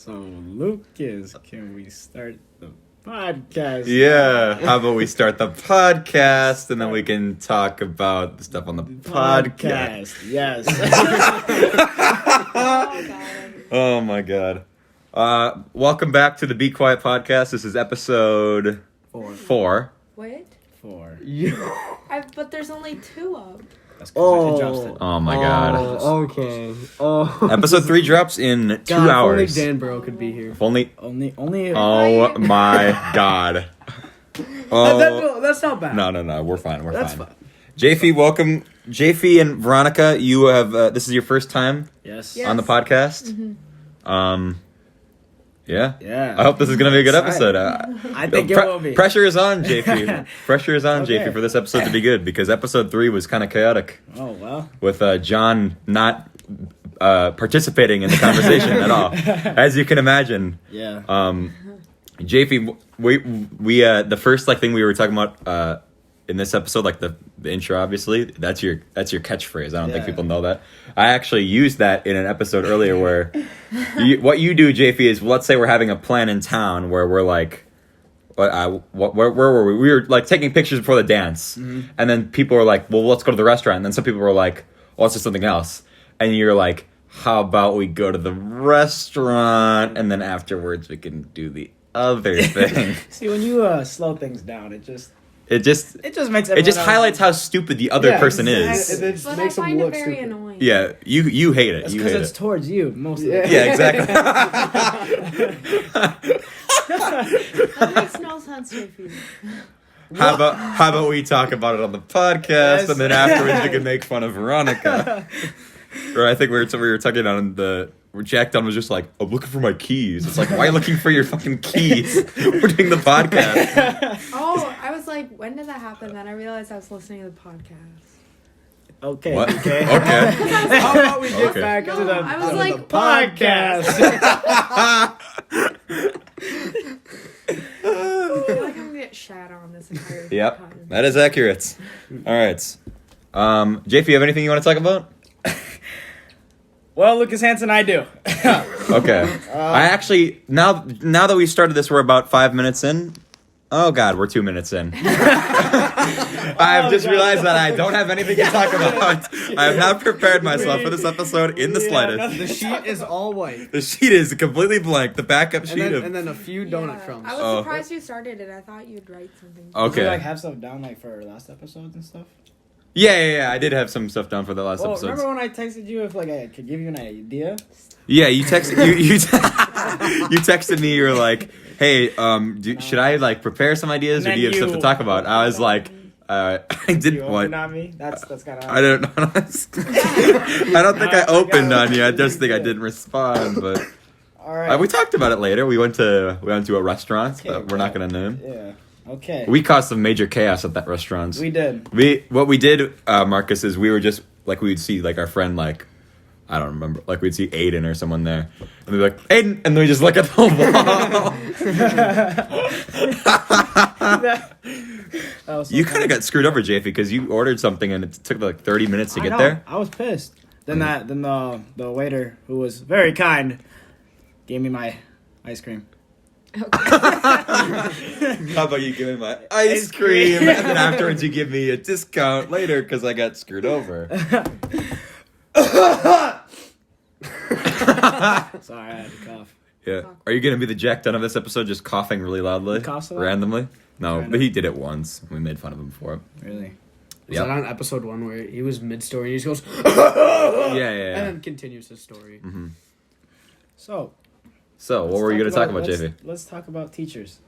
So, Lucas, can we start the podcast? Yeah, how about we start the podcast and then we can talk about the stuff on the podcast. Yes. Oh my god. Welcome back to the Be Quiet podcast. This is episode 4. What? 4. But there's only 2 up. That's 'cause I adjusted it. Oh my god. Okay. Oh. Episode 3 drops in 2 God, hours. If only Danbro could be here. If only. Only. Oh my god. Oh. That's not bad. No. We're fine. That's fine. Japhi, welcome. Japhi and Veronica, you have. This is your first time Yes. Yeah. on the podcast. Mm-hmm. Yeah. Yeah. I hope this is going to be a good Excited. episode. I think it will be. Pressure is on, JP. Pressure is on, Okay. JP, for this episode to be good because episode 3 was kind of chaotic Oh, well. with John not participating in the conversation at all, as you can imagine. Yeah. JP, we the first thing we were talking about in this episode, like the intro, obviously that's your catchphrase. I don't think Yeah. people know that. I actually used that in an episode earlier where what you do, JP, is let's say we're having a plan in town where we're like, where were we? We were like taking pictures before the dance, and then people were like, well, let's go to the restaurant. And then some people were like, well, let's do something else. And you're like, how about we go to the restaurant and then afterwards we can do the other thing. See, when you slow things down, it just makes It just highlights how stupid the other person is. It just But makes I them find it look very stupid. annoying. Yeah, you hate it. That's You because hate it's it. towards you mostly. Yeah. Yeah, exactly. That makes no sense, JP. How about we talk about it on the podcast Yes. and then afterwards we can make fun of Veronica. Or I think we were talking on where Jack Dunn was just like, I'm looking for my keys. It's like, why are you looking for your fucking keys? We're doing the podcast. Oh, I was like, when did that happen? Then I realized I was listening to the podcast. Okay. What? Okay. Okay. How about we get Okay. back No, to the, I was to like, the podcast? I feel like I'm gonna get shat on this entire Yep, time. that is accurate. All right. JP, you have anything you want to talk about? Well, Lucas Hansen, I do. Okay. I actually now that we started this, we're about 5 minutes in. Oh God, we're 2 minutes in. I've just realized that I don't have anything to talk about. I have not prepared myself for this episode in the slightest. The sheet is all white. The sheet is completely blank. The backup sheet And then a few donut Yeah. crumbs. I was Oh. surprised you started it. I thought you'd write something. Did you, Okay. have stuff down for our last episodes and stuff? Yeah. I did have some stuff down for the last Well, episodes. remember when I texted you if I could give you an idea? Yeah, you texted you texted me. You were like, "Hey, should I prepare some ideas, or And do you have then stuff to talk about?" I was like, "I didn't You what." opened on me? That's kind of. I don't know. I don't think I opened on you. I just think I didn't respond. But All right. we talked about it later. We went to a restaurant that we're not gonna name. Yeah. Okay. We caused some major chaos at that restaurant. We did. What we did, Marcus, is we were just we would see our friend I don't remember. We'd see Aiden or someone there. And we'd be like, Aiden! And then we just look at the wall. That was so You kind funny. of got screwed over, JP, because you ordered something and it took 30 minutes to I get know. there. I was pissed. Then the waiter, who was very kind, gave me my ice cream. How about you give me my ice cream? And then afterwards you give me a discount later because I got screwed over. Sorry, I had to cough. Yeah. Are you going to be the Jack Dunn of this episode, just coughing really loudly? He coughs a lot? Randomly? No, Kind but of. he did it once. We made fun of him for it. Really? Was Yep. that on episode 1 where he was mid-story and he just goes, Yeah. and then continues his story. Mm-hmm. So. So, what were you going to talk about, JV? Let's talk about teachers.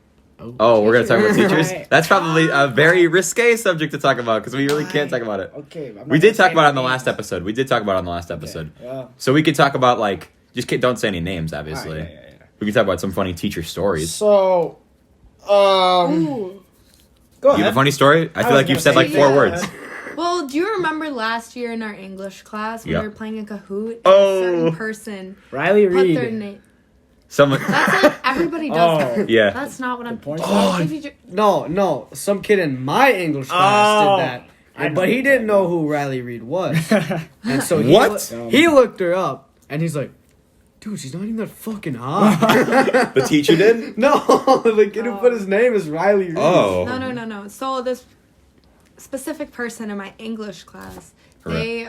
Oh, we're going to talk about teachers? Right. That's probably a very risque subject to talk about because we really can't talk about it. Okay. I'm not We did gonna talk say about it on any the last names. episode. We did talk about it on the last episode. Okay, well, So we could talk about don't say any names, obviously. alright, yeah. We could talk about some funny teacher stories. So, Ooh. go You ahead. have a funny story? I feel was like you've gonna said say 4 yeah. words. Well, do you remember last year in our English class when Yep. we were playing a Kahoot? And Oh. a certain person Riley put Reed. their name. Someone. That's like everybody does Oh. that. Yeah. That's not what I'm. porn Oh, star? No, some kid in my English class Oh. did that. I know But he what didn't you're know who Riley Reed was. And so What? he looked her up and he's like, dude, she's not even that fucking hot. The teacher did? No, the kid who put his name is Riley Reed. Oh. No. So this specific person in my English class, they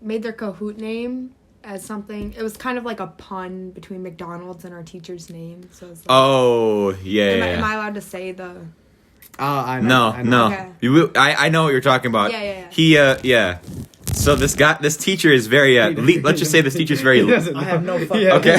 made their Kahoot name as something. It was kind of like a pun between McDonald's and our teacher's name. So it's like, am I allowed to say the? I know. No. Okay. I know what you're talking about. Yeah. So this teacher is very. Let's just say this teacher's very. I have no fucking Okay.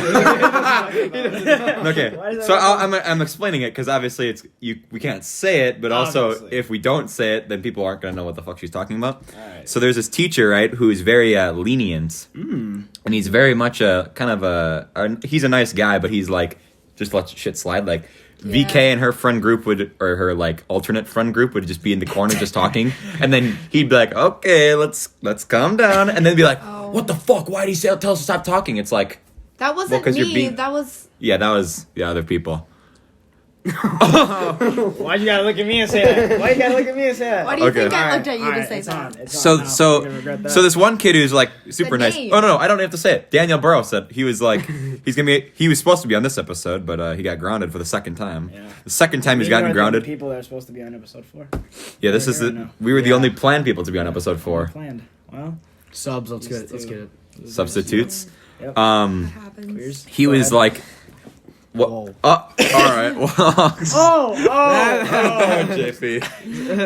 Okay. Okay. So I'm explaining it because obviously we can't say it, but also Obviously. if we don't say it, then people aren't gonna know what the fuck she's talking about. Alright. So there's this teacher, right, who's very lenient, and he's very much a kind of he's a nice guy, but he's like just lets shit slide. Like VK and her friend group or her like alternate friend group would just be in the corner just talking, and then he'd be like, "Okay, let's calm down," and then be like, "What the fuck? Why did he tell us to stop talking?" It's like That wasn't 'cause you're me. That was. that was the other people. Why you gotta look at me and say that? Why you gotta look at me and say that? Why do you Okay. think I Alright, looked at you to alright, say it's that? on, it's on now. So You're gonna regret that. this one kid who's like super The nice. name. Oh no, I don't have to say it. Daniel Burrow said he was like he was supposed to be on this episode, but he got grounded for the second time. Yeah. The second time he's You are gotten the grounded. People that are supposed to be on episode 4. Yeah, this We're is here the now. we were the Yeah. only planned people to be on episode 4. Planned. Well, Subs, let's get it. Let's get it. Substitutes. Yep. What happens? Queers. He Go was ahead. like, what? Whoa. All right. Well, Oh, JP.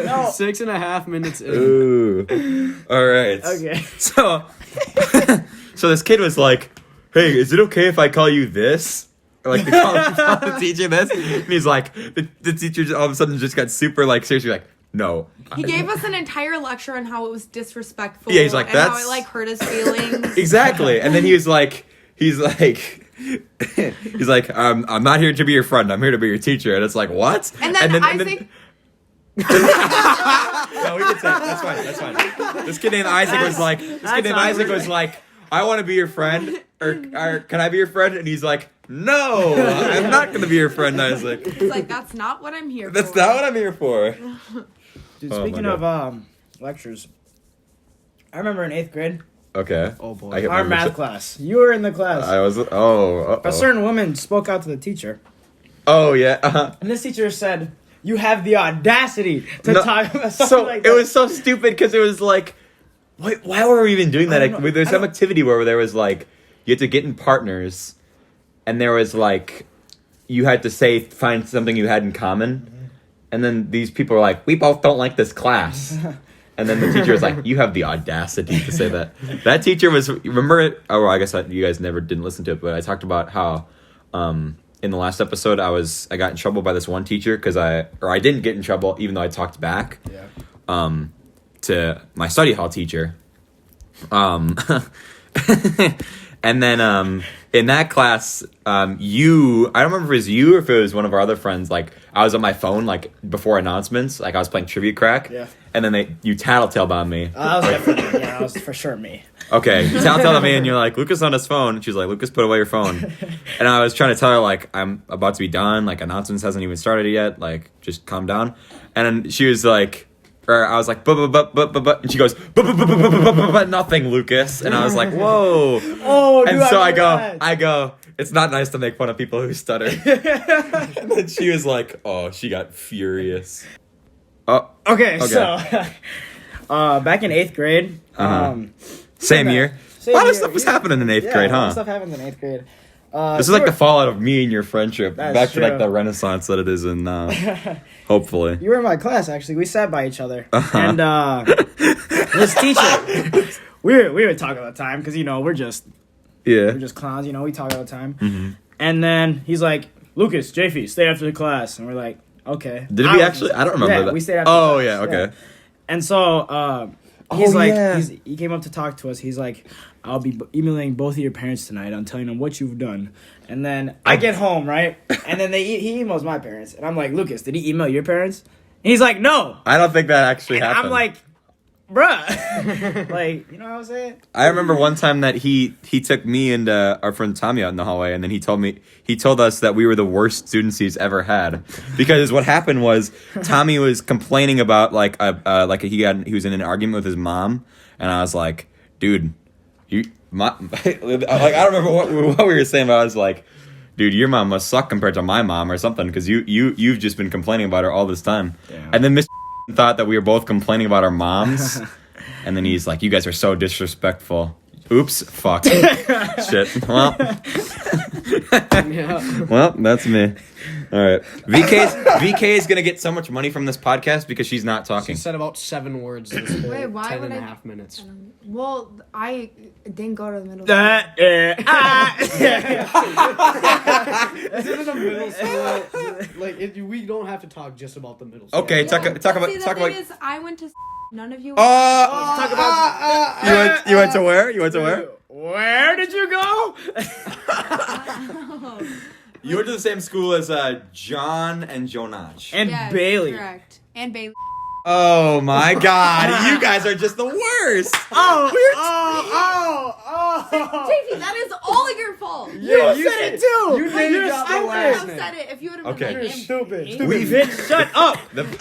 no. 6.5 minutes in. Ooh. All right. Okay. So, so this kid was like, "Hey, is it okay if I call you this?" Or like call the teacher this, and he's like, the teacher all of a sudden just got super like seriously like, "No." He gave us an entire lecture on how it was disrespectful. Yeah, he's like, and how that's- it like hurt his feelings. Exactly. And then he's like, he's like, I'm not here to be your friend. I'm here to be your teacher. And it's like, what? And then Isaac. No, we can say it. That's fine. That's fine. This kid named Isaac was like, I want to be your friend, or can I be your friend? And he's like, no, I'm not going to be your friend, Isaac. He's like, that's not what I'm here That's for. not what I'm here for. Dude, Oh, my speaking God. of lectures, I remember in 8th grade, Okay. Oh boy. I get our my- math class. You were in the class. I was. Oh. A certain woman spoke out to the teacher, Oh yeah. Uh-huh. and this teacher said, "You have the audacity to No, talk about something So like it that." was so stupid because it was like, why were we even doing that? I don't know. There's some activity where there was like, you had to get in partners, and there was like, you had to find something you had in common, and then these people were like, we both don't like this class. And then the teacher was like, "You have the audacity to say that." That teacher was. Remember it? Oh, well, I guess you guys never didn't listen to it, but I talked about how, in the last episode, I got in trouble by this one teacher because I didn't get in trouble even though I talked back. Yeah. To my study hall teacher. And then in that class, I don't remember if it was you or if it was one of our other friends. Like I was on my phone like before announcements, like I was playing Trivia Crack. Yeah. And then you tattletaled on me. That was definitely, that was for sure me. Okay, you tattletaled on me, and you're like, "Lucas on his phone." And she's like, "Lucas, put away your phone." And I was trying to tell her like, "I'm about to be done. Like announcements hasn't even started yet. Like just calm down." And then she was like. Or I was like, but, and she goes, but nothing, Lucas. And I was like, whoa. Oh, dude, And so remember I go, it's not nice to make fun of people who stutter. And then she was like, oh, she got furious. Oh, Okay, Okay. so back in 8th grade, same year. A lot of stuff was happening in 8th grade, a lot of huh? stuff happened in 8th grade. This is like the fallout of me and your friendship. That's Back to like true. the renaissance that it is in now. Hopefully. You were in my class, actually. We sat by each other. And this teacher, we would talk all the time because, you know, we're just clowns, you know, we talk all the time. Mm-hmm. And then he's like, "Lucas, Japhi, stay after the class." And we're like, okay. Did we actually? I don't remember yeah, that. we stayed after Oh, class, yeah, okay. And so he's yeah. he came up to talk to us. He's like, "I'll be emailing both of your parents tonight. I'm telling them what you've done." And then I get home, right? And then he emails my parents. And I'm like, "Lucas, did he email your parents?" And he's like, "No." I don't think that actually And happened. I'm like, bruh. Like, you know what I'm saying? I remember one time that he took me and our friend Tommy out in the hallway, and then he told us that we were the worst students he's ever had, because what happened was Tommy was complaining about he was in an argument with his mom, and I was like, dude, I don't remember what we were saying, but I was like, dude, your mom must suck compared to my mom or something, because you've just been complaining about her all this time. Damn. And then Mr. thought that we were both complaining about our moms, and then he's like, you guys are so disrespectful. Oops, fuck. Shit. Well, well, that's me. All right. VK is gonna get so much money from this podcast because she's not talking. She said about 7 words this whole Wait, why 10 would and a I- half minutes. Well, I didn't go to the middle. This isn't a middle school. Like, we don't have to talk just about the middle school. Okay, talk the about. thing is, I went to. None of you. Talk about. You went to where? You went to where? Where did you go? You went to the same school as John and Jonach. And Yes, Bailey. Correct. And Bailey. Oh my God! You guys are just the worst. Oh. JP, that is all your fault. You said it too. You did You're drop the I stupid. would last have name. said it if you would have Okay. been You're like, Stupid. "Am- Stupid We've- bitch. Shut up. Don't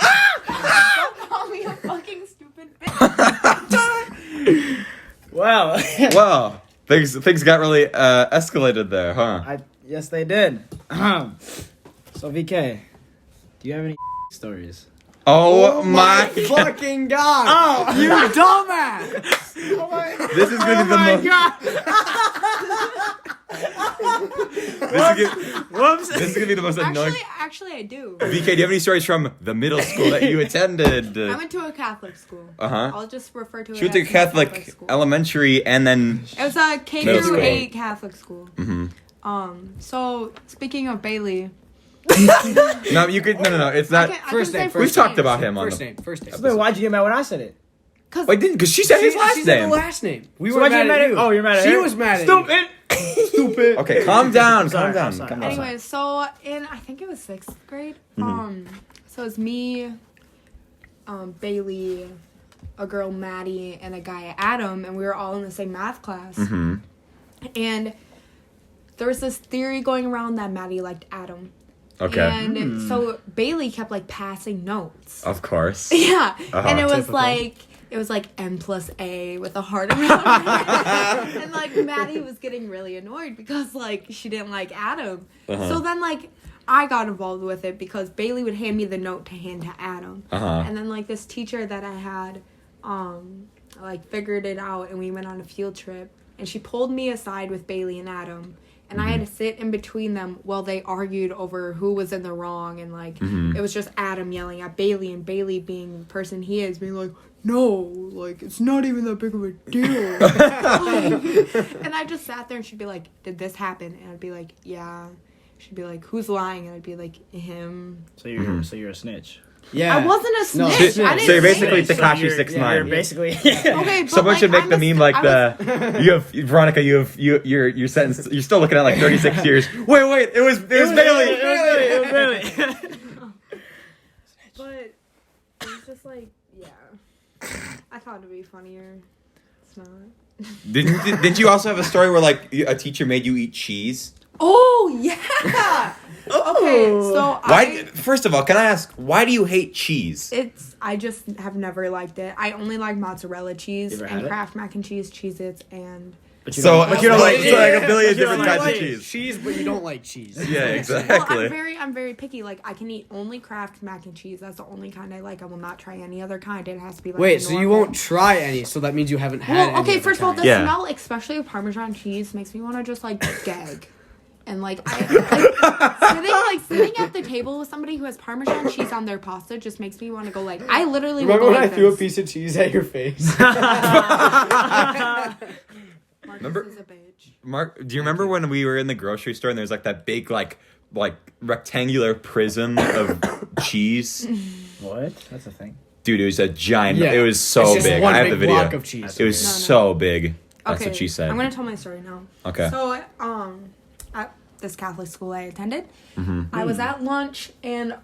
call me a fucking stupid bitch. Well. Wow, things got really escalated there, huh? Yes, they did. So VK, do you have any stories? Oh my! fucking God! You dumbass! This is gonna be the most. Whoops. This is gonna be the most annoying. Actually, I do. VK, do you have any stories from the middle school that you attended? I went to a Catholic school. Uh-huh. I'll just refer to it She went to as a Catholic school. elementary and then. It was a K Middle through school. 8 Catholic school. Mm-hmm. So speaking of Bailey, No, you could. No. It's not. First name. We've talked about him on First the. name. First name. Wait, why'd you get mad when I said it? Wait, didn't? Because she said his She last said name. the last name. We So were why'd you mad get at you. Oh, you're mad at She her? was mad at Stupid. Stupid. Okay, calm down. Sorry, calm I'm down. sorry. Calm down. anyway, so in I think it was 6th grade. So it was me, Bailey, a girl Maddie, and a guy Adam, and we were all in the same math class. Mm-hmm. And there was this theory going around that Maddie liked Adam. Okay. And so Bailey kept like passing notes. Of course. Yeah. And it was Typical. like M plus A with a heart around it. And like Maddie was getting really annoyed because like she didn't like Adam. So then like I got involved with it because Bailey would hand me the note to hand to Adam. And then like this teacher that I had like figured it out, and we went on a field trip, and she pulled me aside with Bailey and Adam. And I had to sit in between them while they argued over who was in the wrong. And, like, it was just Adam yelling at Bailey, and Bailey being the person he is, being like, no, like, it's not even that big of a deal. And I just sat there, and she'd be like, did this happen? And I'd be like, yeah. She'd be like, who's lying? And I'd be like, him. So you're a snitch. Yeah. I wasn't a No, snitch. so I didn't So you're basically say it. Tekashi You're 6ix9ine. basically. Okay, but Someone like, should make I'm the a meme st- like I was- the you have Veronica, you're sentenced. You're still looking at like 36 years. Wait, it was Bailey. It was Bailey. But it was just like, yeah. I thought it'd be funnier. It's not. Didn't you also have a story where like a teacher made you eat cheese? Oh yeah. Okay, so Why? First of all, can I ask why do you hate cheese? I just have never liked it. I only like mozzarella cheese You ever and had it? Kraft mac and cheese, Cheez-Its, and But So you don't like it's like a billion you don't different like types of cheese. cheese. Cheese, but you don't like cheese. Yeah, well, exactly. I'm very picky. Like I can eat only Kraft mac and cheese. That's the only kind I like. I will not try any other kind. It has to be like Wait, the so you normal. won't try any, so that means you haven't had any. Well, okay. of the First of all, the kind. Yeah. smell, especially of Parmesan cheese, makes me want to just like gag. And like, sitting at the table with somebody who has Parmesan cheese on their pasta just makes me want to go like. I literally Remember will when go I like threw a this. piece of cheese at your face? Marcus Remember- is a bitch. Mark, do you remember when we were in the grocery store and there's like that big like rectangular prism of cheese? What? That's a thing. Dude, it was a giant. Yeah. It was so It's just big. one I have big the video. block of cheese. It was No. so big. That's Okay, what she said. I'm gonna tell my story now. Okay. So, at this Catholic school I attended, Mm-hmm. I was at lunch and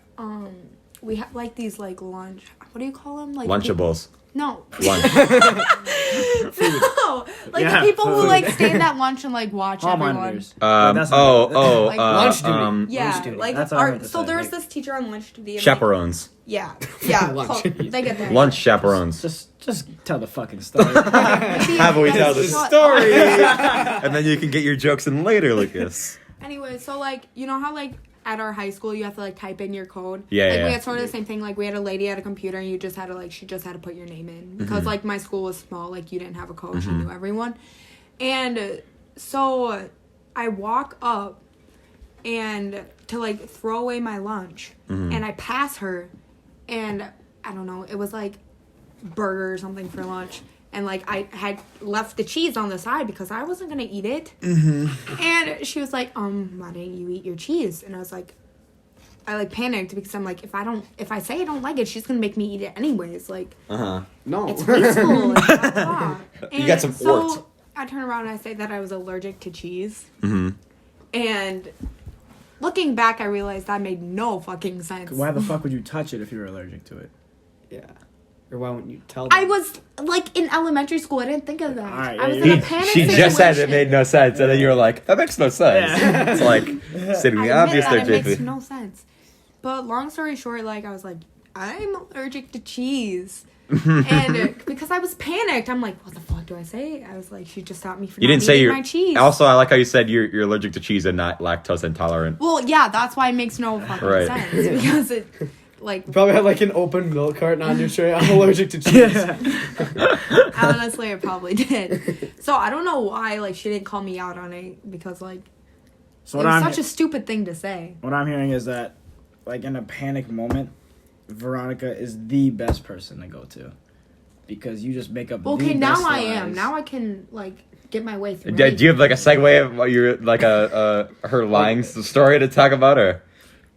we had like these like lunch. what do you call them? Like Lunchables. No. Lunch. No. Like Yeah, the people who food. like stand at lunch and like watch Hall everyone. monitors. Like, lunch duty. Yeah, Lunch duty. like That's what I meant to so say, there was like- this teacher on lunch duty. And, chaperones. Like, yeah, Lunch. they get that. Lunch chaperones. Just tell the fucking story. Have we tell the Shut story? up. And then you can get your jokes in later, Lucas. Anyway, so like you know how like at our high school you have to like type in your code. Yeah, Like yeah. we had sort of the same thing. Like we had a lady at a computer and you just had to like she just had to put your name in because like my school was small. Like you didn't have a code. She knew everyone, and so I walk up and to like throw away my lunch and I pass her and I don't know, it was like burger or something for lunch. And, like, I had left the cheese on the side because I wasn't going to eat it. Mm-hmm. And she was like, why didn't you eat your cheese? And I was like, I, like, panicked because I'm like, if I say I don't like it, she's going to make me eat it anyways. Like, No. it's wasteful. And blah, blah, blah. You got some so wart. I turn around and I say that I was allergic to cheese. Mm-hmm. And looking back, I realized that made no fucking sense. Why the fuck would you touch it if you were allergic to it? Yeah. Or why wouldn't you tell them? I was, like, in elementary school. I didn't think of that. Alright, I was yeah, in yeah. a panic She situation. just said it made no sense, and then you were like, that makes no sense. Yeah. It's like stating the I obvious admit there, that it makes JP. no sense. But long story short, like, I was like, I'm allergic to cheese. And because I was panicked, I'm like, what the fuck do I say? I was like, she just stopped me from You not didn't say eating you're. my cheese. Also, I like how you said you're allergic to cheese and not lactose intolerant. Well, yeah, that's why it makes no fucking Right. sense. Because it, like, You probably had like an open milk carton on your tray. I'm allergic to cheese. honestly, it probably did. So I don't know why, like, she didn't call me out on it because, like, So it was such a stupid thing to say. what I'm hearing is that, like, in a panic moment, Veronica is the best person to go to. Because you just make up Okay, the now best I am. lies. Now I can, like, get my way through Do it. you have like a segue of what you're like her lying story to talk about, or?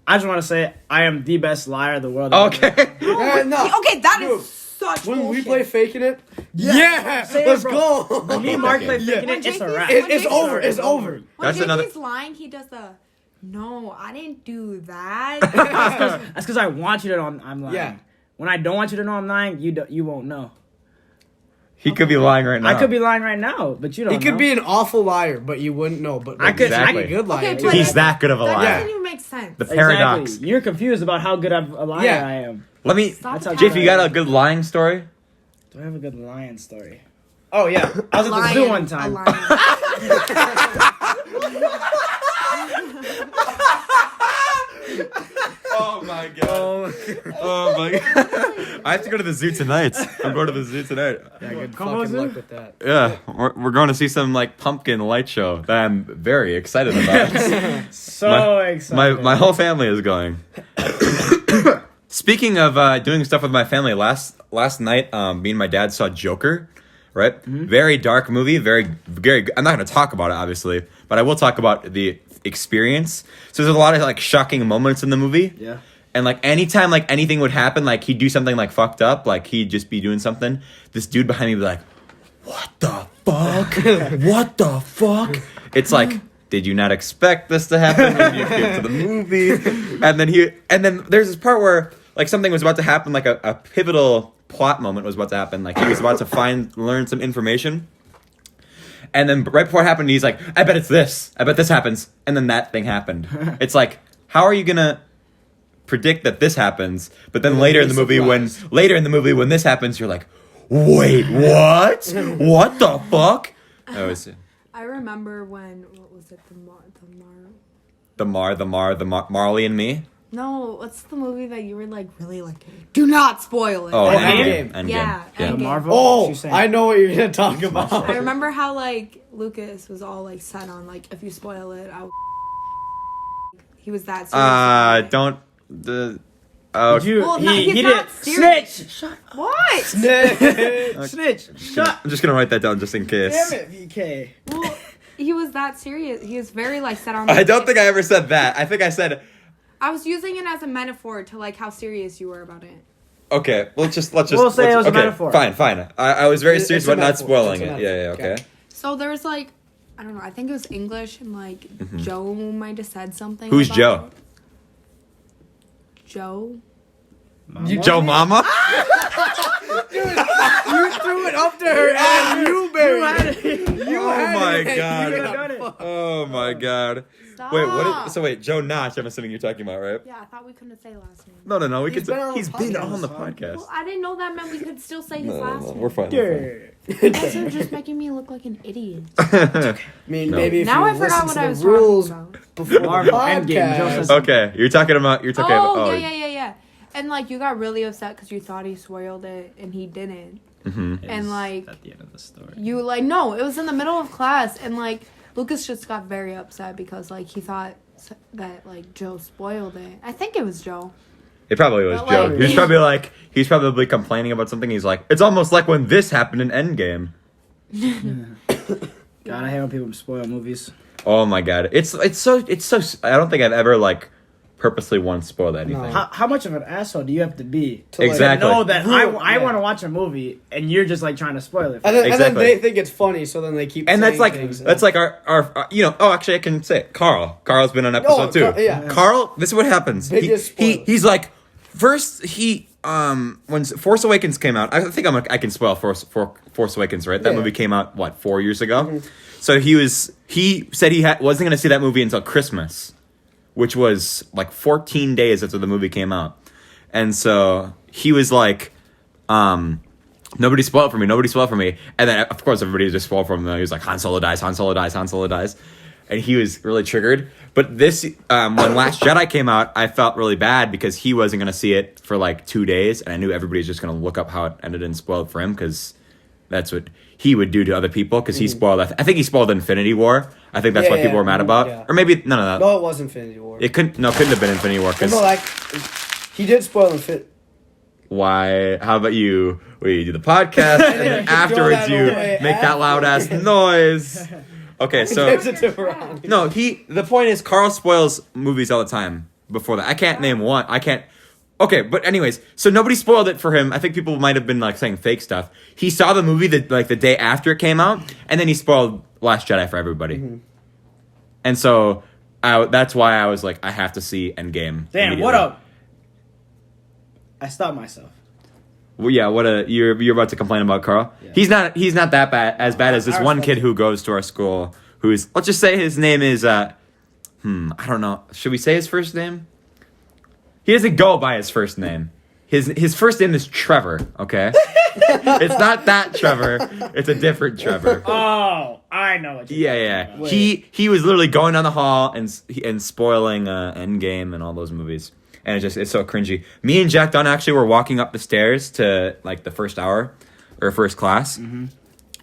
I just want to say I am the best liar the world. Okay. No. Okay, that Dude, is such When we bullshit. play Faking It, Yeah, say it, let's bro. go. When me and Mark play Yeah. faking it, it's a When wrap. JP It's over. It's over. When That's JP's another- lying, he does the, no, I didn't do that. That's because I want you to know I'm lying. Yeah. When I don't want you to know I'm lying, you won't know. He could be lying right now. I could be lying right now, but you don't. He could know. be an awful liar, but you wouldn't know. But I could- Exactly. a good liar. Okay, too. but- He's that good of a That liar. doesn't even make sense. The paradox. Exactly. You're confused about how good of a liar Yeah. I am. Let me. Stop how JP, you got a good lying story? Do I have a good lion story? Oh yeah, I was at the zoo Lion, one a time. lion. Oh my god. Oh my god. I have to go to the zoo tonight. I'm going to the zoo tonight. Yeah, good Come fucking on, luck Zoo. with that. Yeah, we're going to see some like pumpkin light show that I'm very excited about. So excited. my whole family is going. Speaking of doing stuff with my family, last night, me and my dad saw Joker, right? Mm-hmm. Very dark movie, very good. I'm not going to talk about it, obviously, but I will talk about the experience. So there's a lot of like shocking moments in the movie. Yeah. And like anytime like anything would happen, like he'd do something like fucked up, like he'd just be doing something. This dude behind me would be like, "What the fuck? What the fuck?" It's like, did you not expect this to happen when you came to the movie? And then there's this part where like something was about to happen, like a pivotal plot moment was about to happen. Like he was about to learn some information. And then right before it happened, he's like, I bet it's this. I bet this happens. And then that thing happened. It's like, how are you gonna predict that this happens? But then later in the movie when this happens, you're like, wait, what? What the fuck? I remember when, what was it, Marley and Me. No, what's the movie that you were like really like, do not spoil it. Oh, Endgame. Endgame. Yeah, The Endgame. Marvel. Oh, she's saying- I know what you're gonna talk about. I remember how like Lukas was all like set on like if you spoil it, I'll. He was that serious. about it. Don't the. Oh, Did you, Well, no, he he's did not serious. snitch. Shut What? snitch. Shut. I'm just gonna write that down just in case. Damn it, VK. Well, he was that serious. He was very like set on. I don't think I ever said that. I think I said. I was using it as a metaphor to like how serious you were about it. Okay, let's just. We'll say let's- it was a okay, metaphor. Fine. I was very It's serious a about not metaphor. spoiling It's a it. Yeah, metaphor. okay. Okay. So there was like, I don't know. I think it was English and like Joe might have said something. Who's about Joe? it. Joe. Joe Mama? You threw it up to her and you buried it. Oh my You god. could've done it. Oh my god. Stop. Wait, Joe Notch, I'm assuming you're talking about, right? Yeah, I thought we couldn't say last name. No, we He's could been on he's the been podcast. on the podcast. Well, I didn't know that meant we could still say his last name. We're fine. Yeah. Also, just making me look like an idiot. I mean, No. maybe if Now you I forgot listen what to I the was rules talking about. before the Marvel Endgame, Joe podcast. says- Okay, you're talking about Oh, yeah. And like you got really upset because you thought he spoiled it and he didn't. Mm-hmm. And, like, at the end of the story. You like no, it was in the middle of class and like Lucas just got very upset because like he thought that like Joe spoiled it. I think it was Joe. It probably was But, Joe. like- He's probably complaining about something. He's like, it's almost like when this happened in Endgame. God, I hate when people spoil movies. Oh my god, it's so. I don't think I've ever like purposely once spoiled anything. No. How much of an asshole do you have to be To, like, Exactly. to know that I Yeah. want to watch a movie and you're just like trying to spoil it? And then, Exactly. they think it's funny, so then they keep And that's saying like things. our you know. Oh, actually, I can say it. Carl's been on episode 2. Yeah. Carl, this is what happens. Biggest spoiler. He's like, first when Force Awakens came out, I think I can spoil Force Awakens, right? That Yeah. movie came out 4 years ago. So he said he wasn't going to see that movie until Christmas, which was like 14 days after the movie came out. And so he was like, nobody spoiled for me. And then, of course, everybody just spoiled for him. He was like, Han Solo dies. And he was really triggered. But this, when Last Jedi came out, I felt really bad because he wasn't going to see it for like 2 days. And I knew everybody was just going to look up how it ended and spoil it for him because that's what he would do to other people because he spoiled, I think he spoiled Infinity War. I think that's Yeah, what people yeah, were mad about. yeah. Or maybe, none of that. No, it was Infinity War. It couldn't have been Infinity War because No, like, he did spoil Infinity. why? How about you? We do the podcast and then throw afterwards that you away make that loud ass noise. Okay, so Gives it to Veronica. no, the point is Carl spoils movies all the time before that. I can't name one. Okay, but anyways, so nobody spoiled it for him. I think people might have been like saying fake stuff. He saw the movie the day after it came out, and then he spoiled Last Jedi for everybody. And so that's why I was like, I have to see Endgame. Damn, immediately. what up? I stopped myself. Well, yeah, you're about to complain about Carl? Yeah. He's not that bad as this I one respect kid who goes to our school who's, let's just say his name is I don't know. Should we say his first name? He doesn't go by his first name. His first name is Trevor, okay? It's not that Trevor. It's a different Trevor. Oh, I know what you're Yeah. talking about. He was literally going down the hall and spoiling Endgame and all those movies. And it's so cringy. Me and Jack Dunn actually were walking up the stairs to like the first hour or first class. Mm-hmm.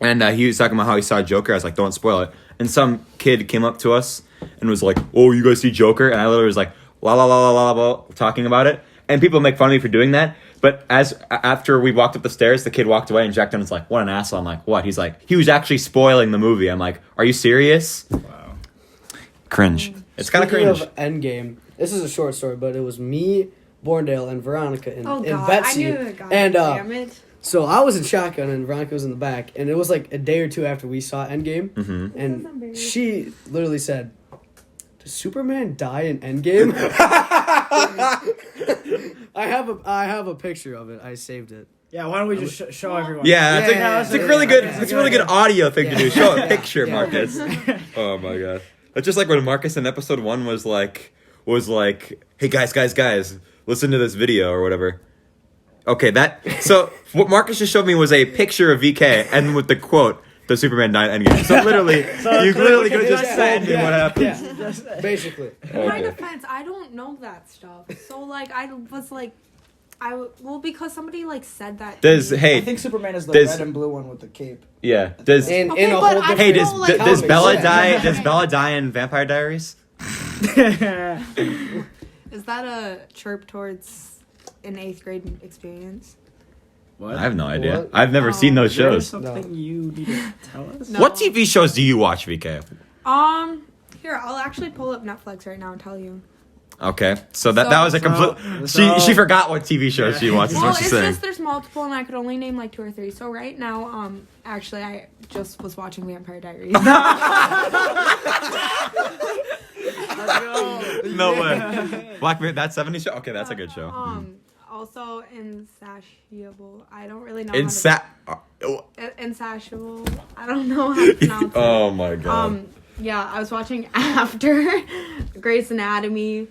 And he was talking about how he saw Joker. I was like, don't spoil it. And some kid came up to us and was like, oh, you guys see Joker? And I literally was like, la la la la la la, talking about it. And people make fun of me for doing that. But after we walked up the stairs, the kid walked away and Jack Dunn was like, what an asshole. I'm like, what? He's like, he was actually spoiling the movie. I'm like, are you serious? Wow. Cringe. It's kind of Speaking cringe. of Endgame, this is a short story, but it was me, Borndale, and Veronica and, Oh and god, Betsy. I knew it. God and damn it. so I was in shotgun and Veronica was in the back, and it was like a day or two after we saw Endgame, Mm-hmm. and she literally said, "Does Superman die in Endgame?" I have a picture of it. I saved it. Yeah, why don't we just show everyone? Yeah, it's, Yeah, it's yeah, a really yeah, good. yeah, It's a yeah, really good yeah. audio thing to do. Show a Yeah. picture, Yeah. Marcus. Oh my god, that's just like when Marcus in episode 1 was like, "Hey guys, listen to this video or whatever." Okay, so what Marcus just showed me was a picture of VK and with the quote, "The Superman died in Endgame." So literally, you literally could have just told me what happened. Yeah, basically. In my Okay. defense, I don't know that stuff. So like, I was like, because somebody like said that. to Does me. I think Superman is the red and blue one with the cape. yeah? Does In Okay, a but whole I different. hey don't does know, like, does comics, Bella yeah. die? Does Bella die in Vampire Diaries? Is that a chirp towards an 8th grade experience? What? I have no idea. What? I've never seen those There's shows. something you need to tell us? No. What TV shows do you watch, VK? Here, I'll actually pull up Netflix right now and tell you. Okay, so that was a complete. so- She forgot what TV shows she watches. Well, What she's it's saying. just there's multiple, and I could only name like 2 or 3. So right now, actually, I just was watching Vampire Diaries. No way. Black Mirror, that 70s show. Okay, that's a good show. also insatiable. I don't really know. Insatiable. I don't know how to pronounce it. Oh my god. Yeah, I was watching after Grey's Anatomy,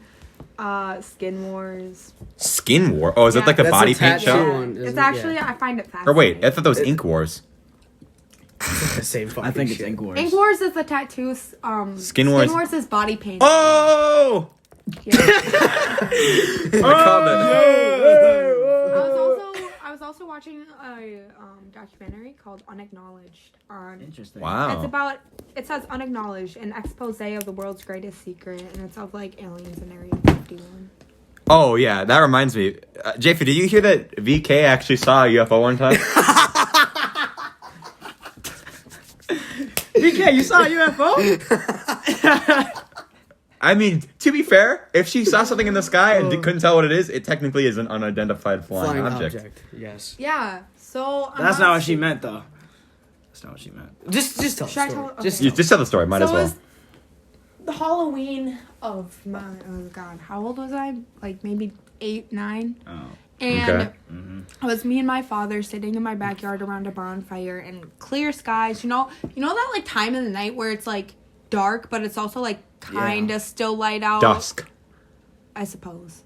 Skin Wars. Skin War? Oh, is that like a That's body a paint tattoo show? one, isn't It's it? actually, Yeah. I find it Or fascinating. wait, I thought that was Ink Wars. The same fucking I think it's shit. Ink Wars. Ink Wars is the tattoos. Skin Wars- is body paint. Oh! Yeah. I was also watching a documentary called Unacknowledged on. Interesting. Wow. It says Unacknowledged, an expose of the world's greatest secret, and it's of like aliens in Area 51. Oh yeah, that reminds me. Japhi, did you hear that VK actually saw a UFO one time? VK, you saw a UFO? I mean, to be fair, if she saw something in the sky and couldn't tell what it is, it technically is an unidentified flying object. Yes. Yeah. So That's not what she meant, though. That's not what she meant. Just tell the Should I story. tell- Just okay. Just tell the story, might as So well. it was the Halloween of my how old was I? Like maybe 8, 9. Oh. And Okay. it was me and my father sitting in my backyard around a bonfire and clear skies. You know that like time of the night where it's like dark, but it's also like kind of still light out. Dusk. I suppose.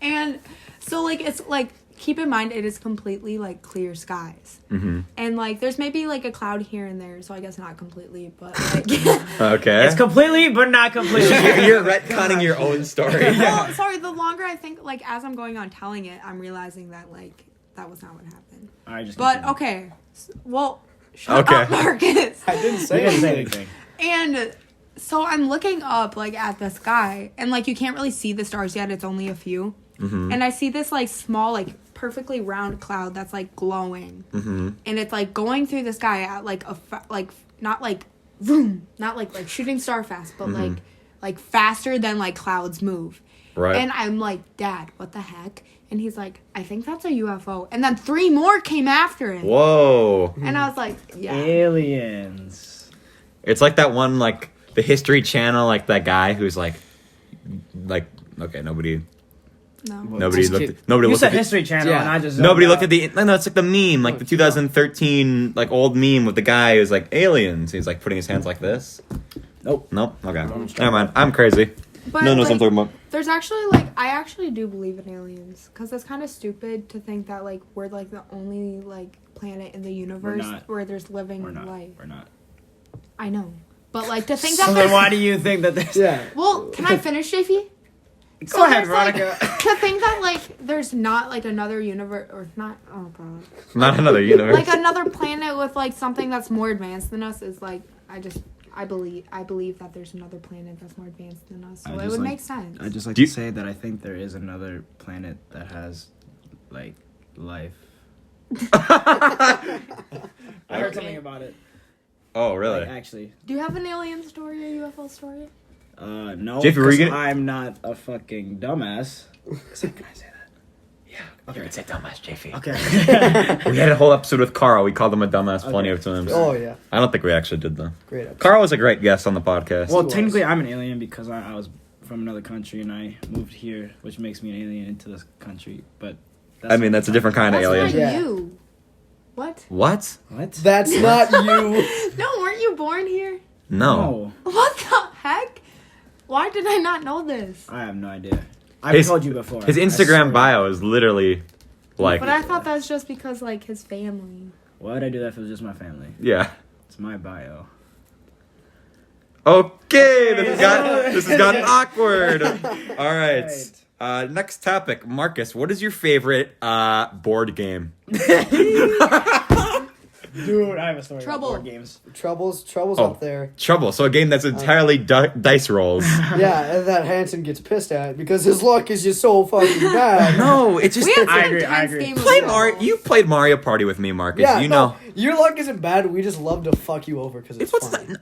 And so like it's like keep in mind it is completely like clear skies. Mm-hmm. And like there's maybe like a cloud here and there, so I guess not completely, but like Okay. It's completely, but not completely. You're retconning your own story. well, sorry, the longer I think like as I'm going on telling it, I'm realizing that like that was not what happened. All right, just But continue. okay. Well, shut Okay. up, Marcus. I didn't You say didn't say anything. anything. And so I'm looking up like at the sky, and like you can't really see the stars yet, it's only a few. Mm-hmm. And I see this like small, like perfectly round cloud that's like glowing. Mm-hmm. And it's like going through the sky at like not like vroom, not like shooting star fast, but like faster than like clouds move. Right. And I'm like, Dad, what the heck? And he's like, I think that's a UFO. And then 3 more came after it. Whoa. And I was like, yeah. Aliens. It's like that one, like, the History Channel, like, that guy who's like, okay, nobody No. Nobody Just looked. kid- Nobody You looked said at the, History Channel, Yeah. and I just Nobody zoned looked out. at the. No, it's like the meme, like the 2013 like old meme with the guy who's like aliens. He's like putting his hands like this. Nope. Nope. Okay. Never mind. I'm crazy. But No one knows what I'm like, talking about. there's actually like I actually do believe in aliens because it's kind of stupid to think that like we're like the only like planet in the universe not. where there's living We're not. life. We're not. I know, but like to think So that then there's, why do you think that there's... Yeah. well, can I finish, Japhi? Go ahead, there's, like, Veronica. to think that like there's not like another universe or not. Oh god. Not another universe. Like another planet with like something that's more advanced than us is like I believe that there's another planet that's more advanced than us, so I it just would like- make sense. I just like Do to you- say that I think there is another planet that has, like, life. I heard something about it. Oh, really? Like, actually. Do you have an alien story or UFO story? No, Japhi, were you 'cause gonna- I'm not a fucking dumbass. Can I say that? Yeah. Okay. It's a dumbass, JP. Okay. We had a whole episode with Carl. We called him a dumbass plenty Okay. of times. Oh yeah. I don't think we actually did though. Great episode. Carl was a great guest on the podcast. Well, was. technically, I'm an alien because I was from another country and I moved here, which makes me an alien into this country. But I mean, that's a different kind of That's alien. not Yeah. you. What? What? What? That's not you. No, weren't you born here? No. What the heck? Why did I not know this? I have no idea. I've told you before. His I Instagram swear. bio is literally like, But I thought that's just because like his family. Why would I do that if it was just my family? yeah. It's my bio. Okay, this has gotten awkward. All right. Next topic, Marcus. What is your favorite board game? Dude, I have a story Trouble. about board games. Trouble's Oh. up there. Trouble. So a game that's entirely dice rolls. Yeah, and that Hanson gets pissed at because his luck is just so fucking bad. No, it's just We had I some agree, I intense agree. game of play Trouble. Mario. You played Mario Party with me, Marcus. Yeah, you know. your luck isn't bad. We just love to fuck you over because it's What's fun. that?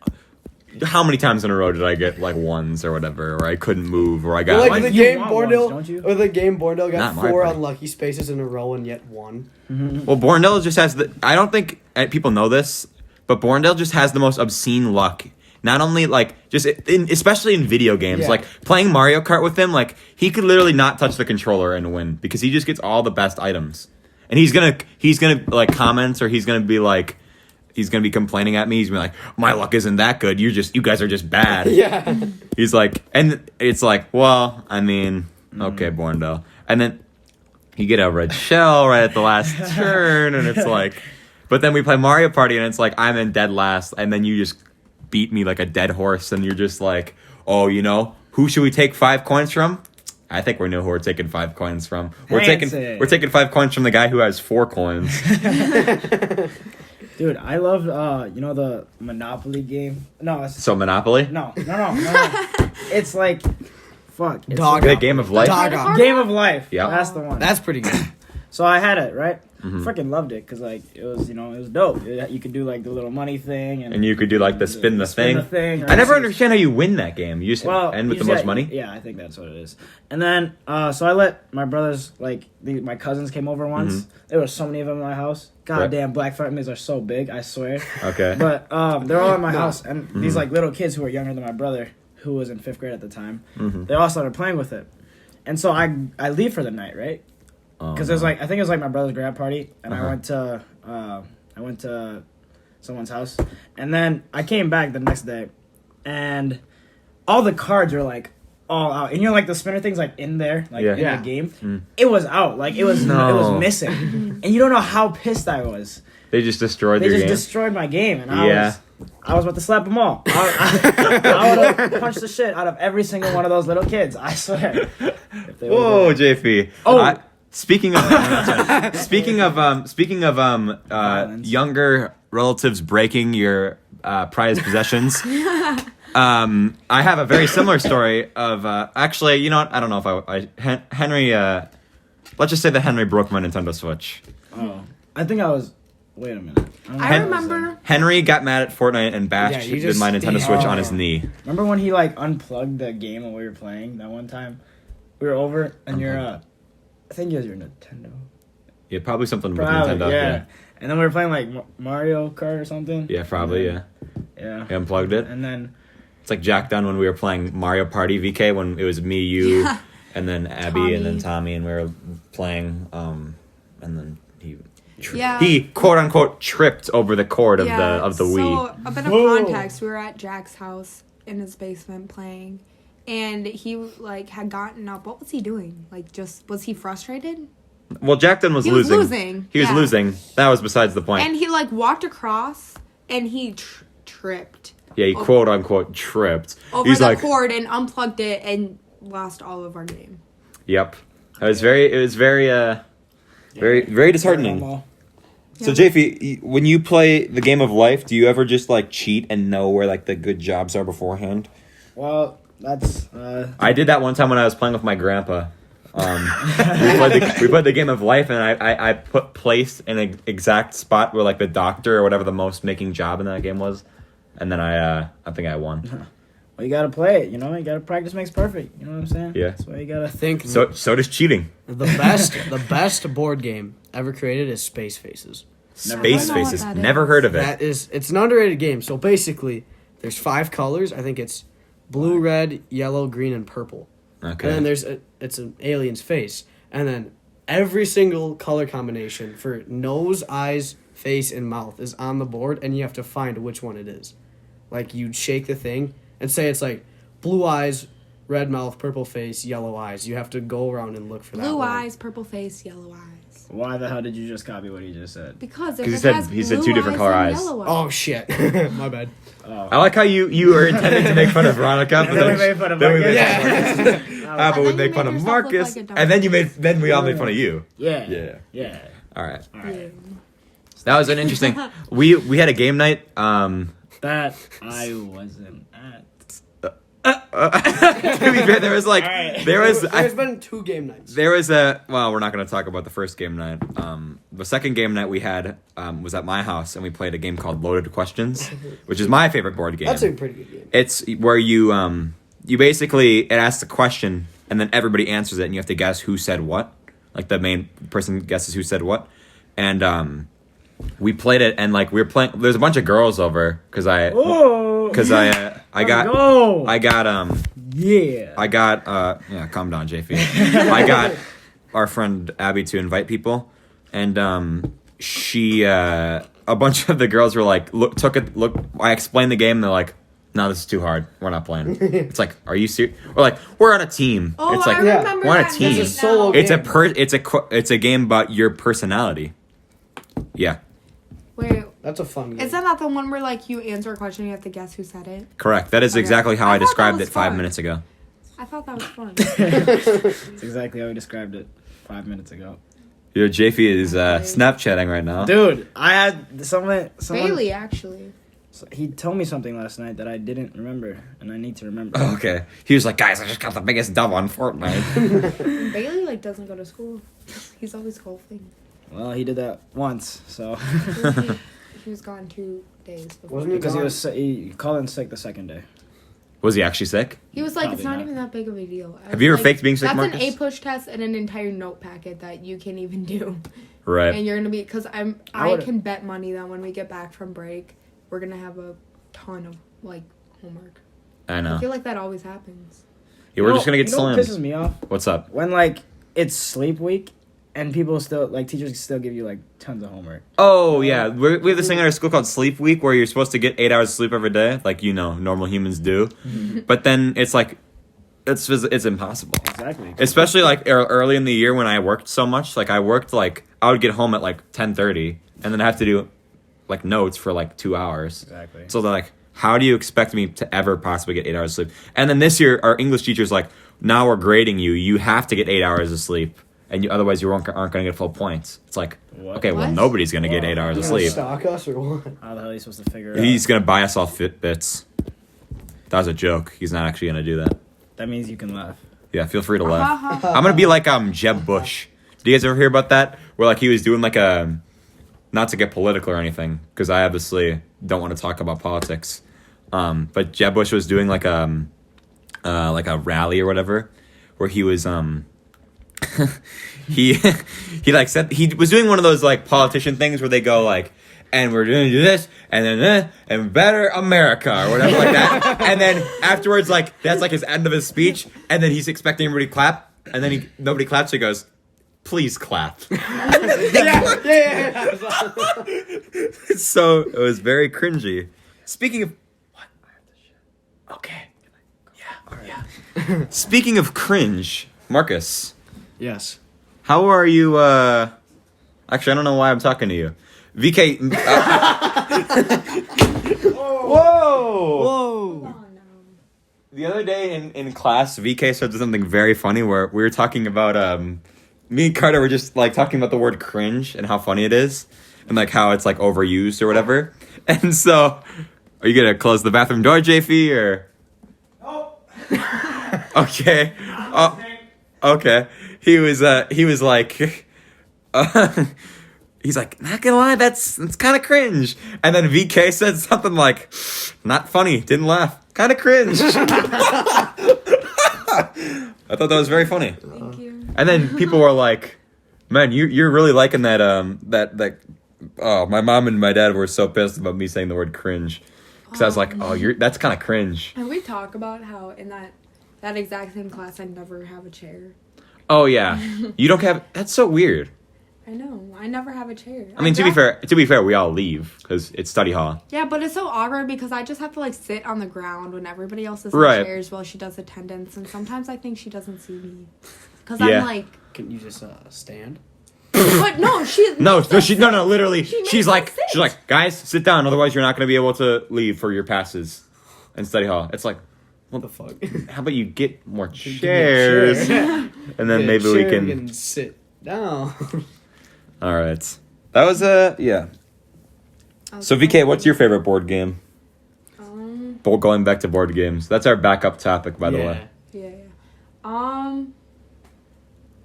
How many times in a row did I get like ones or whatever, or I couldn't move, or I got Like, like the you game want ones, Borndale, don't you? or the game Borndale got Not my 4 party. unlucky spaces in a row and yet won. Well, Borndale just has the. I don't think people know this, but Borndale just has the most obscene luck not only like just especially in video games, Yeah. like playing Mario Kart with him, like he could literally not touch the controller and win because he just gets all the best items. And he's gonna like comment, or he's gonna be complaining at me. He's gonna be like, my luck isn't that good. You guys are just bad. Yeah. He's like, and it's like, well, I mean, okay, Borndale. And then you get a red shell right at the last turn, and it's like, but then we play Mario Party, and it's like, I'm in dead last, and then you just beat me like a dead horse, and you're just like, oh, who should we take 5 coins from? I think we know who we're taking 5 coins from. We're taking 5 coins from the guy who has 4 coins. Dude, I love the Monopoly game. No, it's So Monopoly? no. It's like, fuck. It's Dog. The Game of Life? Dog. Game of Life. Yeah. That's the one. That's pretty good. So I had it, right? Mhm. Freaking loved it because like it was dope. You could do like the little money thing, And you could do like the spin the thing. or I never just- understand how you win that game. You just end with the most money? Yeah, I think that's what it is. And then so I let my brothers my cousins came over once. There were so many of them in my house. God Right. damn, black families are so big. I swear. Okay. But they're all in my house, and these like little kids who were younger than my brother, who was in 5th grade at the time, they all started playing with it. And so I leave for the night, right? Because I think it was like my brother's grad party, and I went to someone's house, and then I came back the next day, and all the cards were like all out, and like the spinner things like in there, like in the game, it was out, like it was missing, and you don't know how pissed I was. They just destroyed They your just game. destroyed my game, and I was about to slap them all. I would have punched the shit out of every single one of those little kids. I swear. If they Whoa, would've- JP. Oh. Speaking of younger relatives breaking your prized possessions, I have a very similar story of actually, you know what? I don't know if Henry. Let's just say that Henry broke my Nintendo Switch. Oh, I think I was. Wait a minute. I remember. Henry got mad at Fortnite and bashed you just- my Nintendo Switch on his knee. Remember when he like unplugged the game while we were playing that one time? We were over and I think it was your Nintendo. Yeah, probably something with Probably, Nintendo. yeah. And then we were playing like Mario Kart or something. Yeah, probably. Yeah. Yeah. He unplugged it. And then It's like Jack Dunn when we were playing Mario Party VK when it was me, you, Yeah. and then Abby, Tommy. and then Tommy, and we were playing. And then Yeah. he quote unquote tripped over the cord of the Wii. So a bit of Whoa. context: we were at Jack's house in his basement playing, and he like had gotten up. What was he doing? Like, just was he frustrated? Well, Jack Dunn was He was losing. losing, He was yeah. losing. That was besides the point. And he like walked across, and he tripped Yeah, he quote unquote tripped. over He's the like, cord and unplugged it and lost all of our game. "Yep." It was very very disheartening. So, Yeah. JP, when you play the game of life, do you ever just like cheat and know where like the good jobs are beforehand? Well, that's I did that one time when I was playing with my grandpa. We played the game of life, and I put place in an exact spot where like the doctor or whatever the most making job in that game was, and then I think I won. well, you gotta play it. You gotta practice makes perfect. You know what I'm saying? Yeah. That's why you gotta I think So does cheating. the best board game ever created is Space Faces. Never Space I don't know what Faces. that Never is. heard of it. It's an underrated game. So basically, there's 5 colors. I think it's blue, red, yellow, green, and purple. Okay. And then it's an alien's face. And then every single color combination for nose, eyes, face, and mouth is on the board, and you have to find which one it is. Like, you shake the thing and say it's like blue eyes, red mouth, purple face, yellow eyes. You have to go around and look for that Blue one. eyes, purple face, yellow eyes. Why the hell did you just copy what he just said? Because if 'Cause it he said- has he said blue 2 different color and eyes. yellow Oh, shit. My bad. Oh. I like how you were intending to make fun of Veronica, but And then we made fun of then we Marcus. made fun of Marcus. And But then we you make made fun of yourself look Marcus, like a dumb and then we all made fun of you. Yeah. Yeah. Yeah. All right. All right. Yeah. That was an interesting. We had a game night. That I wasn't at. To be fair, there was like Alright. There's been 2 game nights. there was a well, we're not going to talk about the first game night. The second game night we had was at my house, and we played a game called Loaded Questions, which is my favorite board game. That's a pretty good game. It's where you basically it asks a question, and then everybody answers it, and you have to guess who said what. Like the main person guesses who said what, and we played it, and like we were playing. There's a bunch of girls over because I. Oh. because I got Go. yeah, calm down, JP. I got our friend Abby to invite people, and she a bunch of the girls were like, look. I explained the game, and they're like, no, this is too hard. We're not playing. It's like, are you serious? We're like, we're on a team. Oh, it's like, I remember we're on a that team. game It's a solo now. game. It's a game about your personality. Yeah, Wait, That's a fun game. isn't that the one where like you answer a question and you have to guess who said it? correct. That is Okay. exactly how I I thought that described was it 5 fun. minutes ago. I thought that was fun. That's exactly how we described it 5 minutes ago. JP is Snapchatting right now. Dude, I had someone. Bailey, actually. He told me something last night that I didn't remember, and I need to remember. Oh, okay. He was like, guys, I just got the biggest dub on Fortnite. Bailey like doesn't go to school. He's always golfing. Well, he did that once, so. He was gone 2 days before. Wasn't he Because gone? he called in sick the second day. Was he actually sick? He was like, it's Probably not not. even that big of a deal. I Have you ever was faked being sick, That's Marcus? an A-push test and an entire note packet that you can't even do. Right. And you're gonna be, because I I would've- can bet money that when we get back from break, we're gonna have a ton of like homework. I I know. feel like that always happens. Yeah, we're just gonna get you know what pisses slammed. me off? What's up? When, like, it's sleep week, and people still, like, teachers still give you, like, tons of homework. Oh, yeah. We have this thing at our school called Sleep Week where you're supposed to get 8 hours of sleep every day, like, normal humans do. But then it's like, it's impossible. Exactly. Especially, like, early in the year when I worked so much. Like, I would get home at, like, 10:30, and then I have to do, like, notes for, like, 2 hours. Exactly. So they're like, how do you expect me to ever possibly get 8 hours of sleep? And then this year, our English teacher's like, now we're grading you. You have to get 8 hours of sleep. And otherwise, you aren't going to get full points. It's like, What? okay, well, What? nobody's going to get 8 hours You of gonna sleep. stalk us or what? How the hell are you supposed to figure it out? He's going to buy us all Fitbits. That was a joke. He's not actually going to do that. That means you can laugh. Yeah, feel free to laugh. I'm going to be like Jeb Bush. Do you guys ever hear about that? Where, like, he was doing, like, not to get political or anything, because I obviously don't want to talk about politics. But Jeb Bush was doing, like a rally or whatever, where he was, he like said, he was doing one of those, like, politician things where they go, like, and we're going to do this, and then, and better America, or whatever like that. And then afterwards, like, that's, like, his end of his speech, and then he's expecting everybody to clap, and then nobody claps, so he goes, please clap. Yeah. So, it was very cringy. Speaking of... What? I have to shit. Okay. Yeah, all right. Speaking of cringe, Marcus, Yes. how are you, Actually, I don't know why I'm talking to you. VK... Whoa! Whoa. The other day in class, VK said something very funny where we were talking about, me and Carter were just, like, talking about the word cringe and how funny it is. And, like, how it's, like, overused or whatever. And so, are you going to close the bathroom door, JP, or... Nope. Okay. Oh, okay. He was like, he's like, not gonna lie, that's kind of cringe. And then VK said something like, not funny, didn't laugh, kind of cringe. I thought that was very funny. Thank you. And then people were like, man, you're really liking that, oh, my mom and my dad were so pissed about me saying the word cringe. Because I was like, that's kind of cringe. And we talk about how in that exact same class I never have a chair. Oh, yeah. You don't have, that's so weird. I know. I never have a chair. I mean, to be fair, we all leave because it's study hall. Yeah, but it's so awkward because I just have to like sit on the ground when everybody else is in Right. chairs while she does attendance, and sometimes I think she doesn't see me because Yeah. I'm like, Can you just stand? but no, she No, literally. She makes She's like, us sit. guys, sit down. Otherwise, you're not going to be able to leave for your passes in study hall. It's like, What the fuck? how about you get more Give me a chairs, chair. and then Get a maybe we chair, can. sit down. All right, that was yeah. So VK, what's your favorite board game? Going back to board games. That's our backup topic, by the way. Yeah.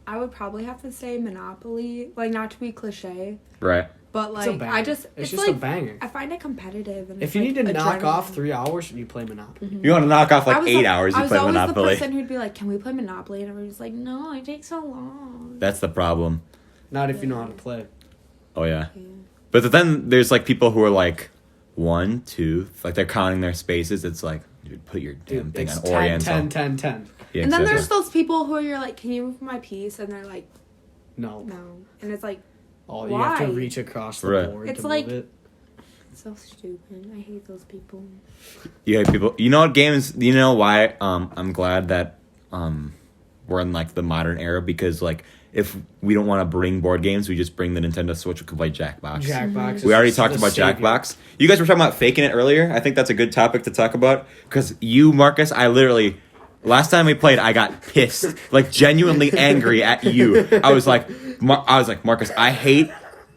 I would probably have to say Monopoly, like not to be cliche, Right. but It's a like banger. I just It's it's just like a banger. I find it competitive. And If it's, you like, need to knock adrenaline. off 3 hours, you play Monopoly. You want to knock off I like was 8 hours? You I was play always Monopoly. the person who'd be like, "Can we play Monopoly?" And everybody's like, "No, it takes so long." That's the problem. Not if you know how to play. Oh yeah. Yeah. But then there's like people who are like 1, 2, like they're counting their spaces. It's like, dude, put your damn thing It's on 10, Oriental. 10, 10, 10. Yeah, And then exactly. there's those people who you're like, can you move my piece? And they're like, No. no. And it's like, Oh, you have to Why? reach across the Right. board It's to like- move it. so stupid. I hate those people. You hate people. You know what games? You know why? I'm glad that we're in like the modern era, because like if we don't want to bring board games, we just bring the Nintendo Switch. We can play Jackbox. Jackbox. is We already the talked about savior. Jackbox. You guys were talking about faking it earlier. I think that's a good topic to talk about, because you, Marcus, I literally. Last time we played, I got pissed, like genuinely angry at you. I was like, Marcus, I hate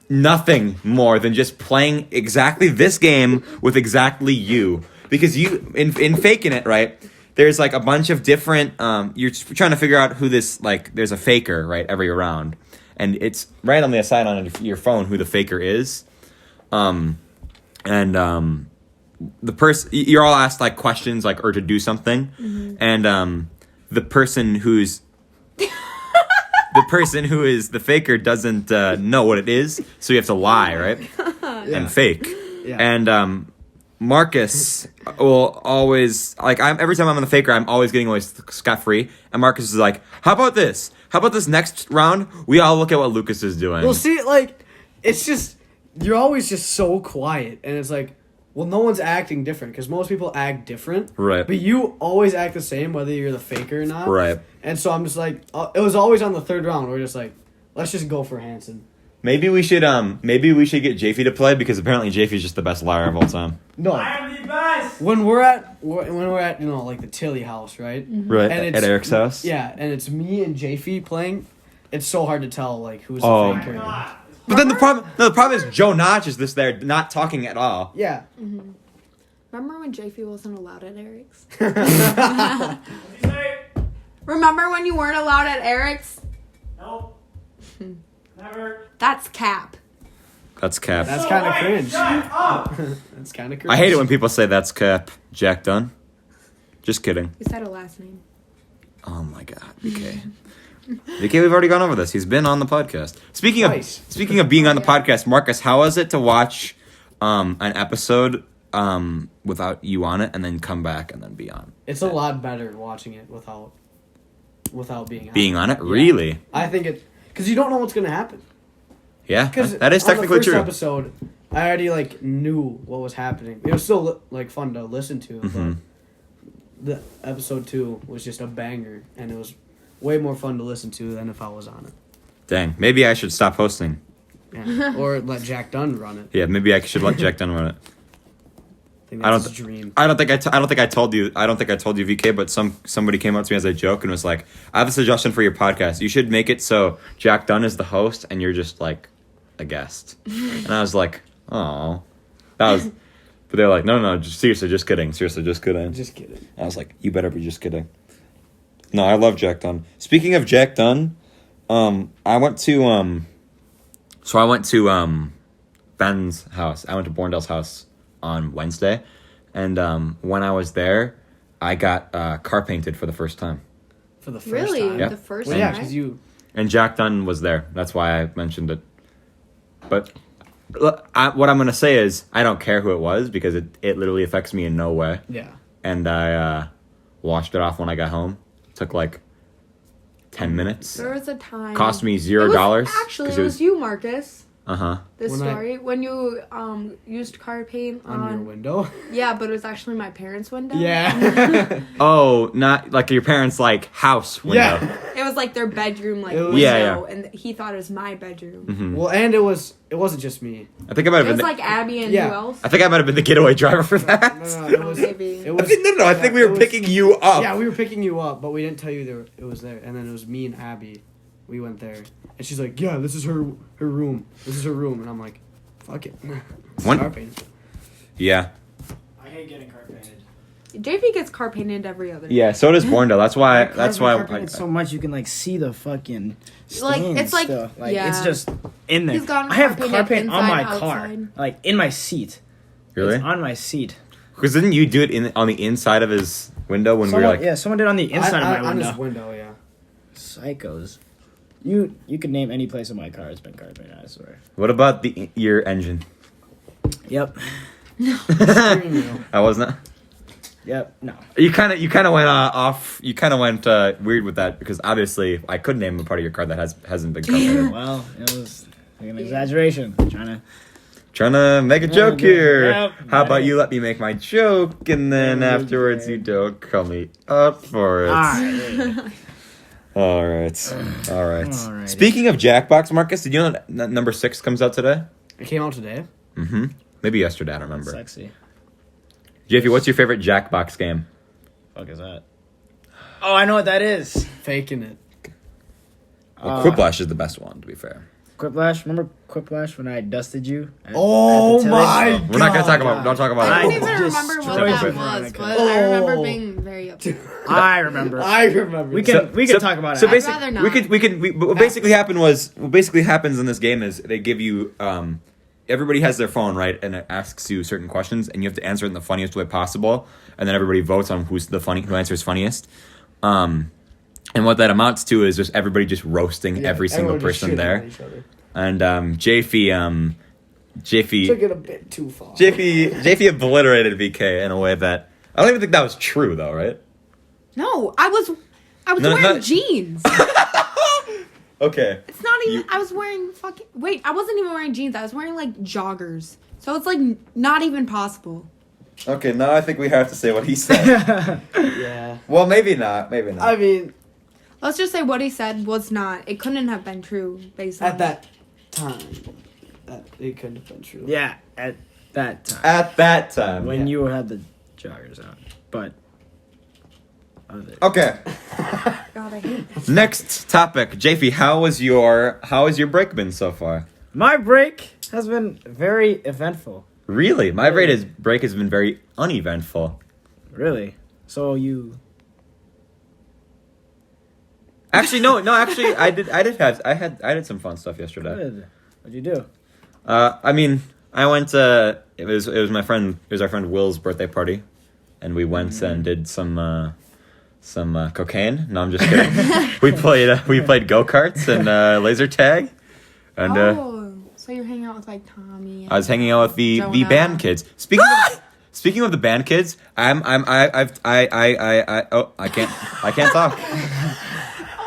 nothing more than just playing exactly this game with exactly you, because you in faking it, right? There's like a bunch of different. You're trying to figure out who this, like. There's a faker, right, every round, and it's right on the side on your phone who the faker is, the person, you're all asked like questions, like, or to do something, and the person who's the faker doesn't know what it is, so you have to lie, right? And fake. Yeah. And Marcus will always, like, every time I'm on the faker, I'm always getting away scot free, and Marcus is like, how about this? How about this next round? We all look at what Lukas is doing. Well, see, like, it's just, you're always just so quiet, and it's like, well, no one's acting different, because most people act different. Right. But you always act the same, whether you're the faker or not. Right. And so I'm just like, it was always on the third round, we're just like, let's just go for Hanson. Maybe we should get Japhi to play, because apparently Japhi's just the best liar of all time. No. I am the best. When we're at you know, like the Tilly house, right? Right. And At it's- Eric's house. Yeah, and it's me and Japhi playing. It's so hard to tell like who's the Oh. faker. But then the problem is Joe Notch is just there not talking at all. Yeah. Remember when Japhi wasn't allowed at Eric's? What'd you say? Remember when you weren't allowed at Eric's? Nope. Never. That's cap. That's cap. That's kind of Hey, cringe. Shut up. That's kind of cringe. I hate it when people say that's cap. Jack Dunn. Just kidding. You said a last name. Oh my god, BK. BK, we've already gone over this. He's been on the podcast. Speaking of being on the podcast, Marcus, how was it to watch an episode without you on it and then come back and then be on? It's a lot better watching it without being on. Being on it? Really? I think it because you don't know what's gonna happen. Yeah, Because that is technically on the first true. episode, I already like knew what was happening. It was still like fun to listen to. Mhm. But the episode 2 was just a banger, and it was way more fun to listen to than if I was on it. Dang, maybe I should stop hosting. Yeah. Or let Jack Dunn run it. Yeah, maybe I should let Jack Dunn run it. I think I that's don't his dream. I don't think I told you, VK, but somebody came up to me as a joke and was like, I have a suggestion for your podcast. You should make it so Jack Dunn is the host and you're just like a guest. And I was like, oh, but they're like, no, seriously, just kidding. Just kidding. I was like, you better be just kidding. No, I love Jack Dunn. Speaking of Jack Dunn, I went to Ben's house. I went to Borndale's house on Wednesday, and when I was there, I got car painted for the first time. For the first Really? time. Yeah. The first Well, yeah, time? because you. And Jack Dunn was there. That's why I mentioned it. But what I'm going to say is I don't care who it was, because it literally affects me in no way. Yeah. And I washed it off when I got home. Took like 10 minutes. There was a time. Cost me It $0. was- Actually, 'cause it was you, Marcus. Uh-huh. This When I- story. When you used car paint On your window. Yeah, but it was actually my parents' window. Yeah. Oh, not like your parents' like house window. Yeah. It was like their bedroom, like It was- window, Yeah. and he thought it was my bedroom. Mhm. Well, and it wasn't just me. I think I might have It was been. like Abby and Yeah. who else? I think I might have been the getaway driver for that. No, it was. Maybe. It was. No. I think we it were was- picking you up. Yeah, we were picking you up, but we didn't tell you it was there. And then it was me and Abby. We went there, and she's like, "Yeah, this is her room. This is her room." And I'm like, "Fuck it." One- Car paint. Yeah. I hate getting car painted. JP gets car painted every other day. Yeah. So does Borndale. That's why. That's why. Car painted so much you can like see the fucking stains. Like, it's like- still. Like yeah. it's just in there. He's gotten I have car car painted paint on my inside, car, outside. like in my seat. Really? It's on my seat. Because didn't you do it on the inside of his window when we were like? Someone did on the inside of my on window. his window, yeah. Psychos. You could name any place in my car. It's been car painted. I swear. What about your engine? Yep. Steering wheel. I wasn't. Yep. No. You kind of went off. You kind of went weird with that because obviously I could name a part of your card that hasn't been covered. Well, it was like an exaggeration. Trying to make a joke here. Yep. How about you let me make my joke and then afterwards you don't call me up for it. All right. Alrighty. Speaking of Jackbox, Marcus, did you know that number 6 comes out today? It came out today. Mm-hmm. Maybe yesterday. I don't remember. Sexy. Japhi, what's your favorite Jackbox game? Fuck is that? Oh, I know what that is. Faking it. Well, Quiplash is the best one, to be fair. Quiplash. Remember Quiplash when I dusted you? Oh at the my Tilly's? We're not gonna talk about. Don't talk about I it. don't even just remember what destroyed that was, Veronica. but I remember Oh. being very upset. I remember. I remember. We can talk about So it. basically, rather not. what basically happens in this game is they give you everybody has their phone, right, and it asks you certain questions, and you have to answer it in the funniest way possible, and then everybody votes on who answers funniest. And what that amounts to is just everybody just roasting every single person there. And Japhi Took it a bit too far. Japhi obliterated VK in a way that I don't even think that was true, though, right? No, I was No, wearing not- jeans. Okay. It's not even. I was wearing fucking. Wait, I wasn't even wearing jeans. I was wearing like joggers. So it's like not even possible. Okay, now I think we have to say what he said. Yeah. Well, maybe not. Maybe not. I mean, Let's just say what he said was not. It couldn't have been true based on at that time, it couldn't have been true. Yeah, at that time. At that time. When you had the joggers on. But. Okay. God, I hate this. Next topic, Japhi. How has your break been so far? My break has been very eventful. Really, my break has been very uneventful. Really? So you. Actually, no. Actually, I did some fun stuff yesterday. Good. What'd you do? I mean, I went. It was our friend Will's birthday party, and we went and did some cocaine. No, I'm just kidding. we played go-karts and laser tag, and So you're hanging out with like Tommy. And I was hanging out with the Jonah. band kids. Speaking of the band kids, I can't talk.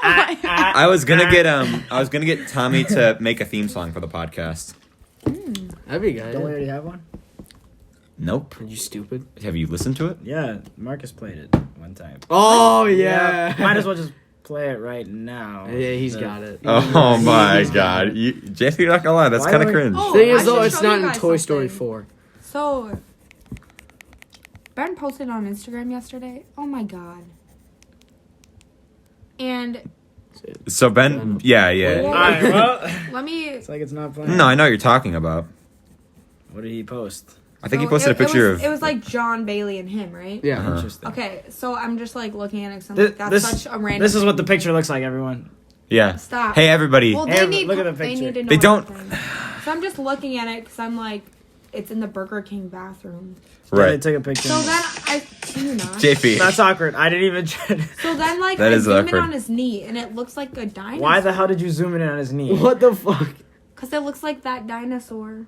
I was gonna get Tommy to make a theme song for the podcast. That'd be good. Don't we already have one? Nope. Are you stupid? Have you listened to it? Yeah, Marcus played it one time. Oh yeah. Might as well just play it right now. Yeah, he's got it. Oh my god. Jesse, you're not gonna lie, that's Why kind of don't we- cringe. Oh, Thing I is though, should it's show not you in guys Toy Story something. 4. So, Ben posted on Instagram yesterday. Oh my god. And So Ben, yeah. Alright, well. let me. It's like it's not playing. No, I know what you're talking about. What did he post? I think he So posted a picture It was like John Bailey and him, right? Yeah. Uh-huh. Interesting. Okay, so I'm just like looking at it. 'Cause I'm like, that's such a random. This is what the picture looks like, everyone. Yeah. Stop. Hey everybody. Well, Hey, they need. look at the They picture. need to know. They don't- everything. So I'm just looking at it because I'm like, it's in the Burger King bathroom. Yeah, they Right. took a picture. So then can you not? JP. That's awkward. I didn't even. So then like That I is zoom awkward. in on his knee and it looks like a dinosaur. Why the hell did you zoom in on his knee? What the fuck? Because it looks like that dinosaur.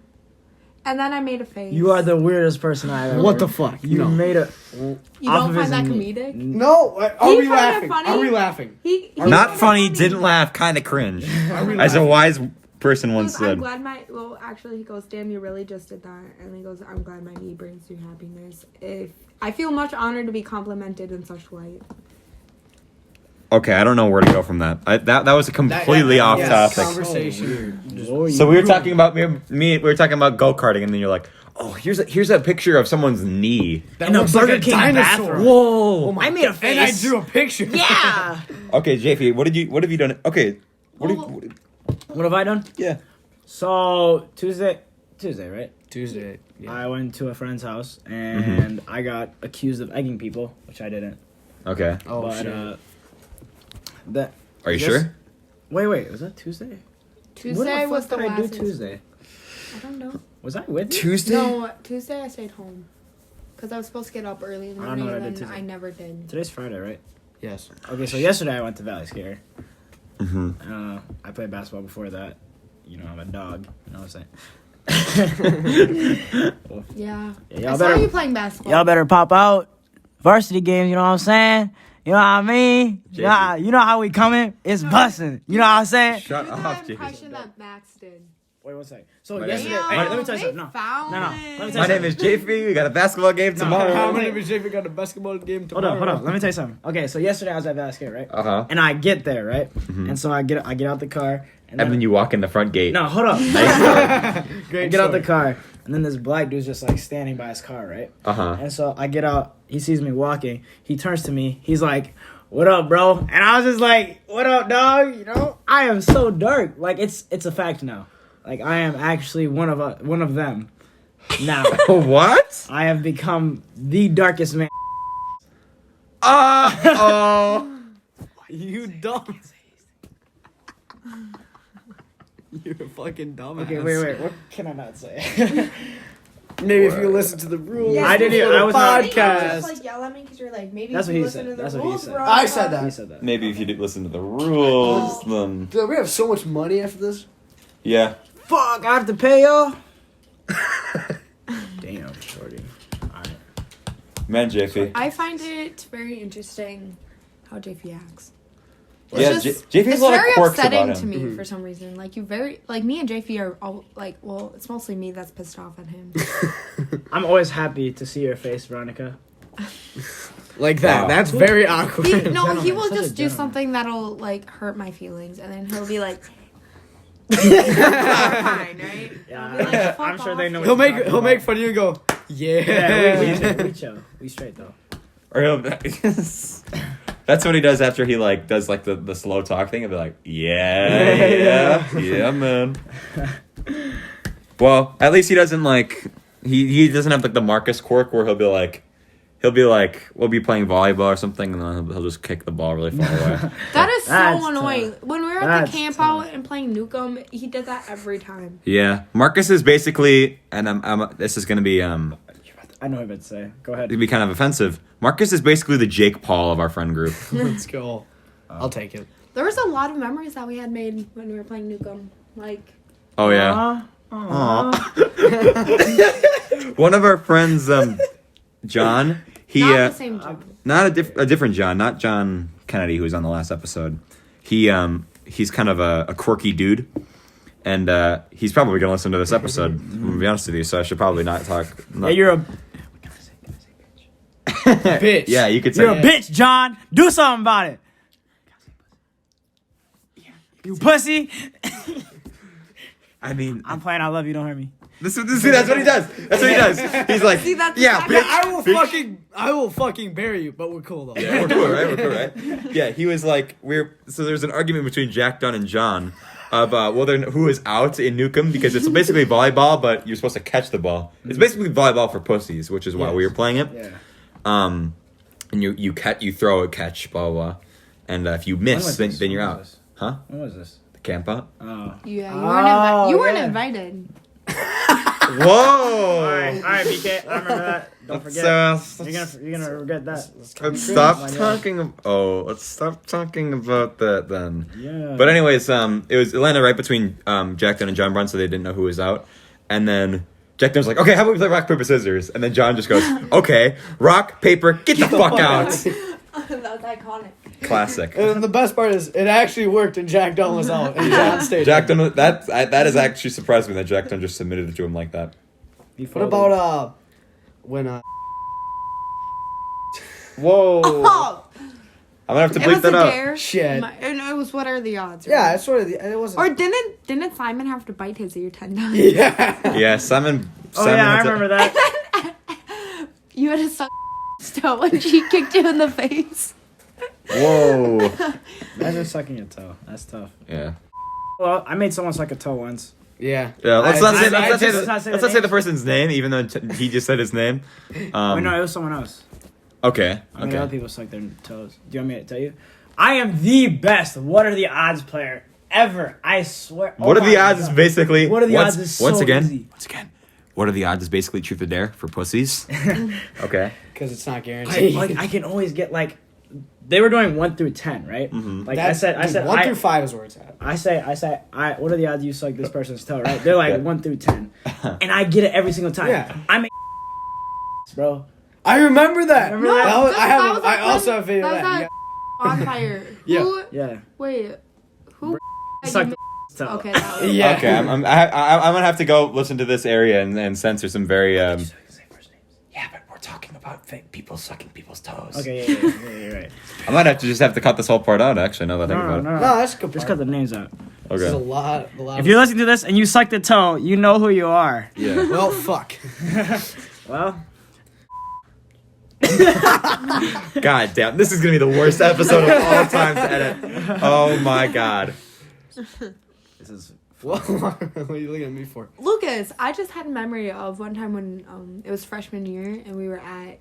And then I made a face. You are the weirdest person I've ever. What the fuck? You No. made a. You off don't of find his that knee. comedic? No. Are He we found it laughing? funny? Are we laughing? He Not found it funny, didn't laugh, kind of cringe. As a wise person He once goes, I'm said. glad actually he goes, damn, you really just did that. And he goes, I'm glad my knee brings you happiness. I feel much honored to be complimented in such light. Okay, I don't know where to go from that. That was a completely off topic. Conversation. So we were talking about we were talking about go-karting, and then you're like, "Oh, here's a picture of someone's knee." In a looks like Burger a King dinosaur. bathroom. Whoa! I made a face. And I drew a picture. Yeah. Okay, JP, what have you done? Okay, Well, What have I done? yeah. So Tuesday, right? Tuesday. Yeah. I went to a friend's house and I got accused of egging people, which I didn't. Okay. Oh but shit. that. Are you Yes. sure? Wait, was that Tuesday? Tuesday was the What did I do last. Tuesday? I don't know. Was I with you? Tuesday. No, Tuesday I stayed home. Because I was supposed to get up early in the I don't know morning what I and did then Tuesday. I never did. Today's Friday, right? Yes. Okay, so yesterday I went to Valley Scare. Mm-hmm. I played basketball before that. You know, I'm a dog. You know what I'm saying? Yeah. Y'all I saw better- you playing basketball. Y'all better pop out. Varsity games, you know what I'm saying? You know what I mean? You know how we coming? It's busting. You know what I'm saying? Shut Do up, the JP. impression that Max did. Wait, one second. So My yesterday, name is- hey, let me tell you They something. No. found No. Let me it. tell My name is JP. We got a basketball game tomorrow. How many of you got a basketball game Hold tomorrow? on. Let me tell you something. Okay, so yesterday I was at basket, right? Uh-huh. And I get there, right? And so I get out the car. And then you walk in the front gate. No, hold up. Nice story. Great I get out story. the car, and then this black dude's just like standing by his car, right? Uh-huh. And so I get out. He sees me walking. He turns to me. He's like, "What up, bro?" And I was just like, "What up, dog?" You know, I am so dark. Like it's a fact now. Like I am actually one of them. Now What? I have become the darkest man. Oh. You dumb. You're a fucking dumbass. Okay, wait. What can I not say? Maybe if you listen to the rules. Yes, I didn't before even- I the was not- podcast. Just like yell at me because you're like maybe. That's if what you he listen said. to the That's what he rules, said. Veronica. I said that. He said that. Maybe if you did listen to the rules, then Dude, we have so much money after this. yeah. Fuck, I have to pay y'all. Damn, shorty. Alright. Man, JP. I find it very interesting how JP acts. Yeah, It's just- JP has it's a lot of very quirks upsetting about to him. me for some reason. Like me and JP are all like, well, it's mostly me that's pissed off at him. I'm always happy to see your face, Veronica. Like that. Wow. That's very awkward. He Gentleman, will such a just do gentleman. something that'll like hurt my feelings, and then he'll be like, fine, right? Yeah, I'll be like, "Fuck I'm sure they off." know. He'll what you're make talking make about. fun of you and go, yeah. Yeah, we chill. We straight though. Or he'll, that's what he does after he like does like the slow talk thing. He'll be like, yeah, man. Well, at least he doesn't like he doesn't have like the Marcus quirk where he'll be like we'll be playing volleyball or something and then he'll just kick the ball really far away. That is so That's annoying. tough. When we were at That's the camp tough. out and playing Nukem, he did that every time. Yeah, Marcus is basically, and I'm this is gonna be I know what I'm about to say. Go ahead. it'd be kind of offensive. Marcus is basically the Jake Paul of our friend group. Let's go. I'll take it. There was a lot of memories that we had made when we were playing Nukem. Like, Oh yeah. Aw. One of our friends, John, he not the same job. not a different John, not John Kennedy, who was on the last episode. He's kind of a quirky dude, and he's probably gonna listen to this episode. I'm gonna be honest with you, so I should probably not talk. Yeah, you're a Bitch. Yeah, you could say. you're a bitch, John. Do something about it. You pussy. I mean, I'm playing. I love you. Don't hurt me. see, that's what he does. That's what he does. He's like, See, that's yeah, exactly- bitch. I will fucking bury you, but we're cool though. Yeah, we're cool, right? We're cool, right? Yeah, he was like, so there's an argument between Jack Dunn and John about who is out in Nukem because it's basically volleyball, but you're supposed to catch the ball. It's basically volleyball for pussies, which is why we were playing it. Yeah. And you throw a catch, blah blah, blah. And if you miss, then you're out. Huh? When was this? The camp out. Oh. Yeah, Oh, you weren't yeah. invited. Whoa! All right, BK. I remember that. Don't forget. Let's You're gonna regret that. Let's stop talking about that then. Yeah. But anyways, it landed right between Jack Dunn and John Brunn, so they didn't know who was out. And then Jack Dunn was like, "Okay, how about we play rock paper scissors?" And then John just goes, "Okay, rock paper, get the fuck out." That's iconic. Classic. And the best part is, it actually worked, and Jack Dunn was out, and John stayed. Jack Dunn, that is actually surprised me that Jack Dunn just submitted it to him like that. What about when Whoa! Oh, I'm gonna have to it bleep was that a out. dare. Shit. And it was what are the odds? right? Yeah, it's sort of it wasn't. Or didn't Simon have to bite his ear 10 times? Yeah. Yeah, Simon. Oh Simon yeah, I had to- remember that. You had to suck toe when she kicked you in the face. Whoa! Imagine sucking a toe. That's tough. Yeah. Well, I made someone suck a toe once. Yeah. Yeah, let's not I say the person's name, even though he just said his name. Wait, no, it was someone else. Okay. I mean, Okay. other people suck their toes. Do you want me to tell you? I am the best. What are the odds player ever? I swear. What Oh are the my odds? God. Is basically. What are the odds is once so again. easy. Once again. What are the odds? Is basically truth or dare for pussies. Okay. Because it's not I, guaranteed. like I can always get like they were doing 1 through 10, right? Mhm. Like I said, 1 through 5 is where it's at. I say, what are the odds you suck this person's toe, right? They're like Yeah. 1 through 10. And I get it every single time. Yeah. I'm a bro. I remember that. Remember that? That was, that was I that also one- have a video of that that. was bonfire. Yeah. Who? Yeah. Wait. Who? Suck the toe. Okay. That was, Yeah. Okay, I'm gonna have to go listen to this area and censor some very. Yeah, but we're talking about people sucking people's toes. Okay, yeah, you're right. I might have to cut this whole part out. Actually, now that I think about it. No, that's good. Just cut the names out. This is a Okay. lot If you're listening to this and you suck the toe, you know who you are. Yeah. Well, fuck. Well, God damn, this is gonna be the worst episode of all time to edit. Oh my god. this is What are you looking at me for? Lucas, I just had a memory of one time when it was freshman year and we were at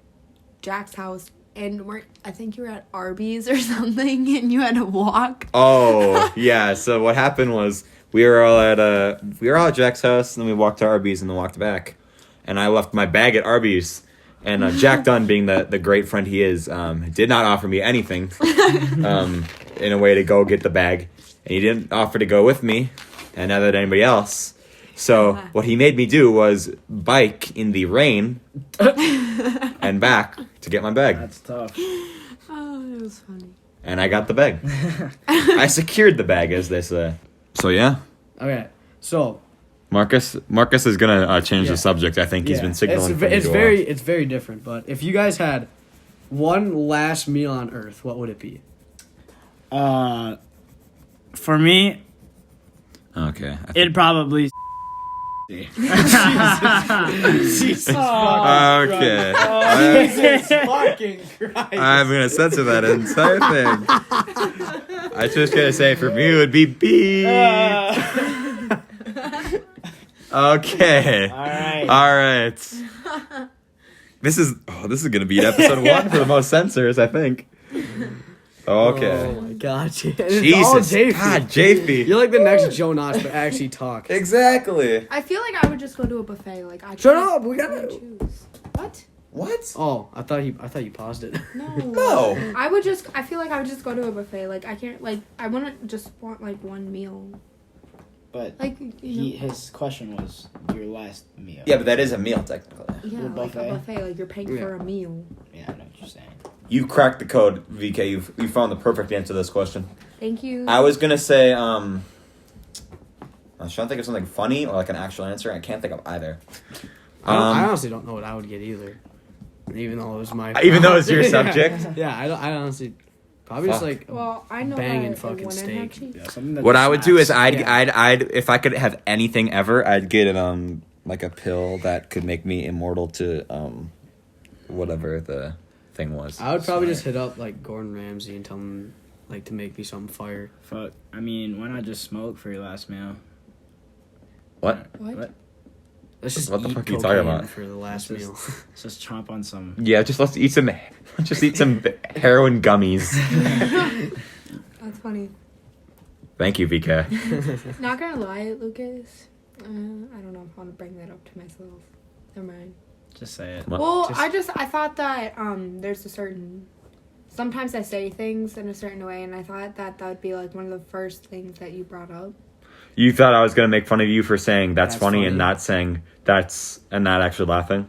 Jack's house and I think you were at Arby's or something and you had to walk. Oh yeah. So what happened was we were all at Jack's house, and then we walked to Arby's and then walked back, and I left my bag at Arby's. And Jack Dunn, being the great friend he is, did not offer me anything in a way to go get the bag. And he didn't offer to go with me, and neither did anybody else. So what he made me do was bike in the rain and back to get my bag. that's tough. Oh, it was funny. And I got the bag. I secured the bag, as they say. So yeah, Okay, so Marcus is gonna change Yeah. the subject. I think he's yeah, been signaling. for me it's to, it's very different. But if you guys had one last meal on Earth, what would it be? For me, Okay. it'd probably. Jesus Okay. Jesus fucking Christ. I'm gonna censor that entire thing. I was just gonna say for me it would be beef. Okay. All right. All right. This is gonna be episode 1 for the most censors, I think. Okay. Oh my god. It's all Jesus. Japhi. God, JP. You're like the next Joe Notch, but actually talk. Exactly. I feel like I would just go to a buffet. Like I Shut can't up, we gotta- choose. What? What? Oh, I thought you paused it. No. No. I feel like I would just go to a buffet. Like I can't. Like I wouldn't just want like one meal. But Like his question was your last meal. Yeah, but that is a meal technically. yeah, a like buffet? a buffet. Like you're paying for a meal. Yeah, I know what you're saying. You cracked the code, VK. You found the perfect answer to this question. Thank you. I was gonna say, I was trying to think of something funny or like an actual answer. I can't think of either. I honestly don't know what I would get either. Even though it was my. Even though it's your subject. Yeah, I honestly probably just Fuck. like. Well, I know Banging that it fucking wouldn't have steak. cheese. Yeah, something that What I would do is slaps. I'd if I could have anything ever, I'd get it like a pill that could make me immortal to whatever the thing was. I would probably just hit up like Gordon Ramsay and tell him like to make me some fire. Fuck. I mean, why not just smoke for your last meal? What? What? Let's just What the eat fuck are you talking cocaine about? for the last Let's meal. Let's just chomp on some. Yeah, let's eat some heroin gummies. That's funny. Thank you, VK. Not gonna lie, Lucas. I don't know if I want to bring that up to myself. Never mind. Just say it. What? Well, Just- I thought that there's a certain. Sometimes I say things in a certain way, and I thought that would be like one of the first things that you brought up. You thought I was gonna make fun of you for saying that's funny and funny. not saying that's and not actually laughing.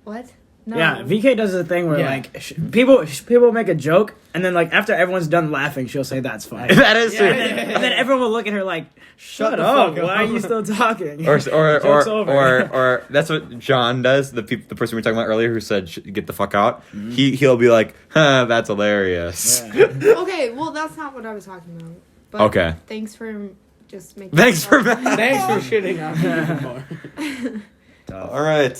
What? No. Yeah, VK does the thing where Yeah. like people make a joke and then like after everyone's done laughing, she'll say that's funny. That is true. And then everyone will look at her like, "Shut the up! fuck Why are up." you still talking?" Or Joke's over. or that's what John does. The person we were talking about earlier who said get the fuck out. He'll be like, that's hilarious. Yeah. Okay, well, that's not what I was talking about. But Okay. Thanks for just making. Thanks for Thanks for shitting on me before. All right.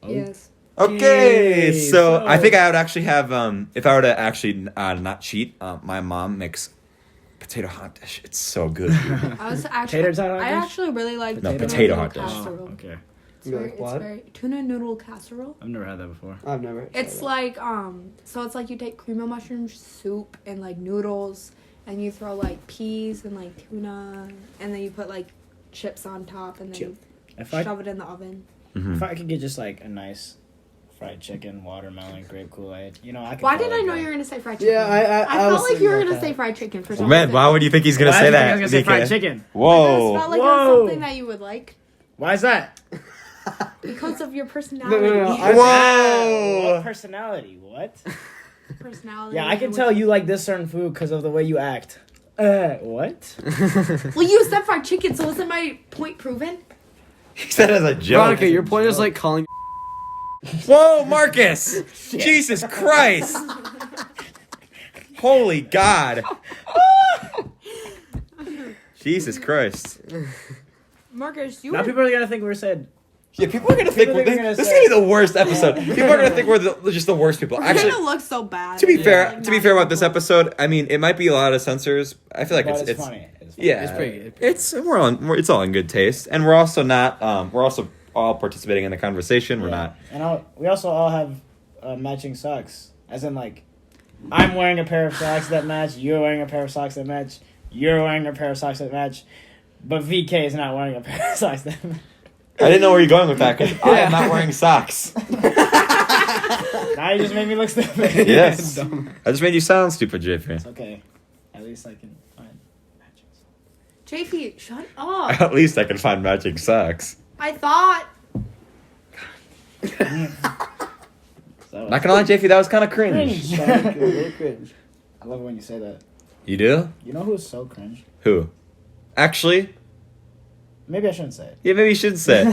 Yes. Okay, Yay, so I think I would actually have if I were to actually not cheat. My mom makes potato hot dish. It's so good. I was actually. Tater tot hot I dish? actually really like No, tuna potato noodle hot dish. casserole. Oh, okay. It's You very, like it's what? very tuna noodle casserole. I've never had that before. I've never. It's like so it's like you take cream of mushroom soup and like noodles and you throw like peas and like tuna and then you put like chips on top and then you If I shove it in the oven. Mhm. if I could get just like a nice fried chicken, watermelon, grape Kool-Aid. You know, I. Why did I know you were gonna say fried chicken? Yeah, I felt was like you were thinking gonna about say that. fried chicken for some Man, reason. why would you think he's gonna Why say did you think that? I was gonna say DK? fried chicken. It just Whoa. felt like it Whoa. was something that you would like Why is that? because of your personality. No. Whoa. What personality? What? Personality. Yeah, I can and tell what you like this certain food because of the way you act. What? Well, you said fried chicken, so isn't my point proven? He said it as a joke. Veronica, your point is like calling. Whoa, Marcus! Jesus Christ! Holy God! Jesus Christ! Marcus, you Now were people are gonna think we're saying. Yeah, people are gonna think People are gonna this is say- gonna be the worst episode. People are gonna think we're just the worst people. We're Actually, gonna look so bad. to be Yeah, fair, like, to be not fair even about this close. episode, I mean, it might be a lot of censors. I feel like But it's funny. It's funny. yeah, It's pretty good. it's all in good taste, and we're also not we're also all participating in the conversation. We're not. And we also all have matching socks. As in, like, I'm wearing a pair of socks that match. You're wearing a pair of socks that match. You're wearing a pair of socks that match. But VK is not wearing a pair of socks that match. I didn't know where you're going with that because I am not wearing socks. Now you just made me look stupid. Yes, Dumb. I just made you sound stupid, JP. It's okay. At least I can find matching socks. JP, shut up. At least I can find matching socks. I thought. So, Not gonna lie, JP, that was kind of cringe. cringe. I love it when you say that. You do? You know who's so cringe? Who? Actually, Maybe I shouldn't say it. yeah, maybe you should say.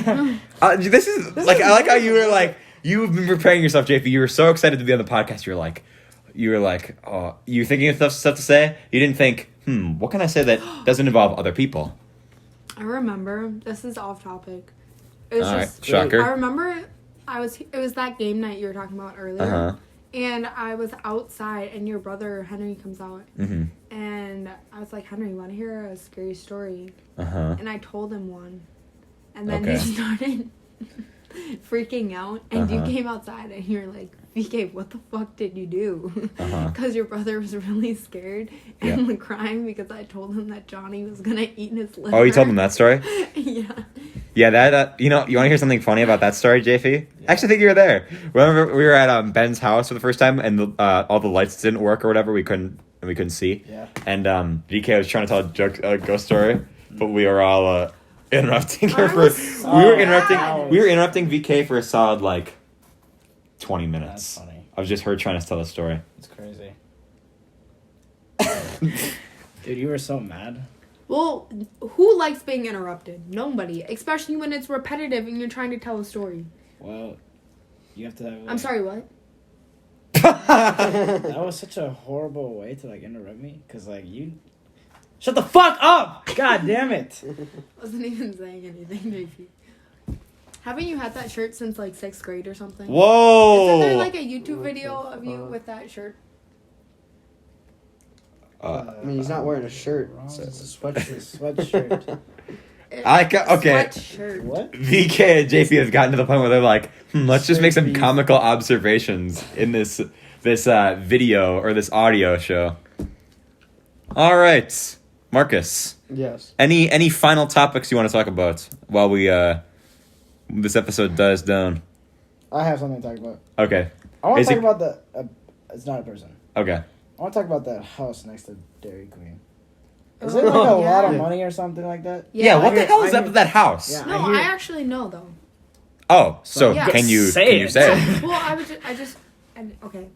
This is like I like how you were like you've been preparing yourself, JP. You were so excited to be on the podcast. You were like, oh, you thinking of stuff to say. You didn't think, what can I say that doesn't involve other people? I remember. This is off topic. It was All right, just. shocker. I remember. It was that game night you were talking about earlier. Uh-huh. And I was outside, and your brother Henry comes out, Mm-hmm. and I was like, Henry, you want to hear a scary story? Uh-huh. And I told him one, and then Okay. he started freaking out, and Uh-huh. you came outside, and you were like, VK, what the fuck did you do? Uh-huh. Because your brother was really scared and crying because I told him that Johnny was gonna eat his liver. Oh, you told them that story? Yeah. Yeah, that you know, you want to hear something funny about that story, JP? I actually think you were there. Remember, we were at Ben's house for the first time, and all the lights didn't work or whatever. We couldn't see. Yeah. And VK was trying to tell a ghost story, but we were all interrupting her I for. was so We were mad. interrupting VK for a solid like 20 minutes. That's funny. Of just her trying to tell a story. It's crazy. Dude, you were so mad. Well, who likes being interrupted? Nobody, especially when it's repetitive and you're trying to tell a story. Well, you have to have. I'm sorry, what? That was such a horrible way to like interrupt me, cause like you. Shut the fuck up! God damn it! Wasn't even saying anything, JP. Haven't you had that shirt since like 6th grade or something? Whoa! Isn't there like a YouTube video of you with that shirt? I mean, he's not wearing a shirt. Wrong. So it's a Sweatshirt. Okay. Sweatshirt. What? VK and JP have gotten to the point where they're like, let's just make some comical observations in this video or this audio show. All right, Marcus. Yes. Any final topics you want to talk about while we this episode dies down? I have something to talk about. Okay. I want Is to it- talk about the. It's not a person. Okay. I want to talk about that house next to Dairy Queen. Is it like a lot of money or something like that? Yeah. What I the hear- hell is I up hear- with that house? Yeah. No, I hear- I actually know though. Oh, so Yeah. can you Say can you it. say it? Well, okay.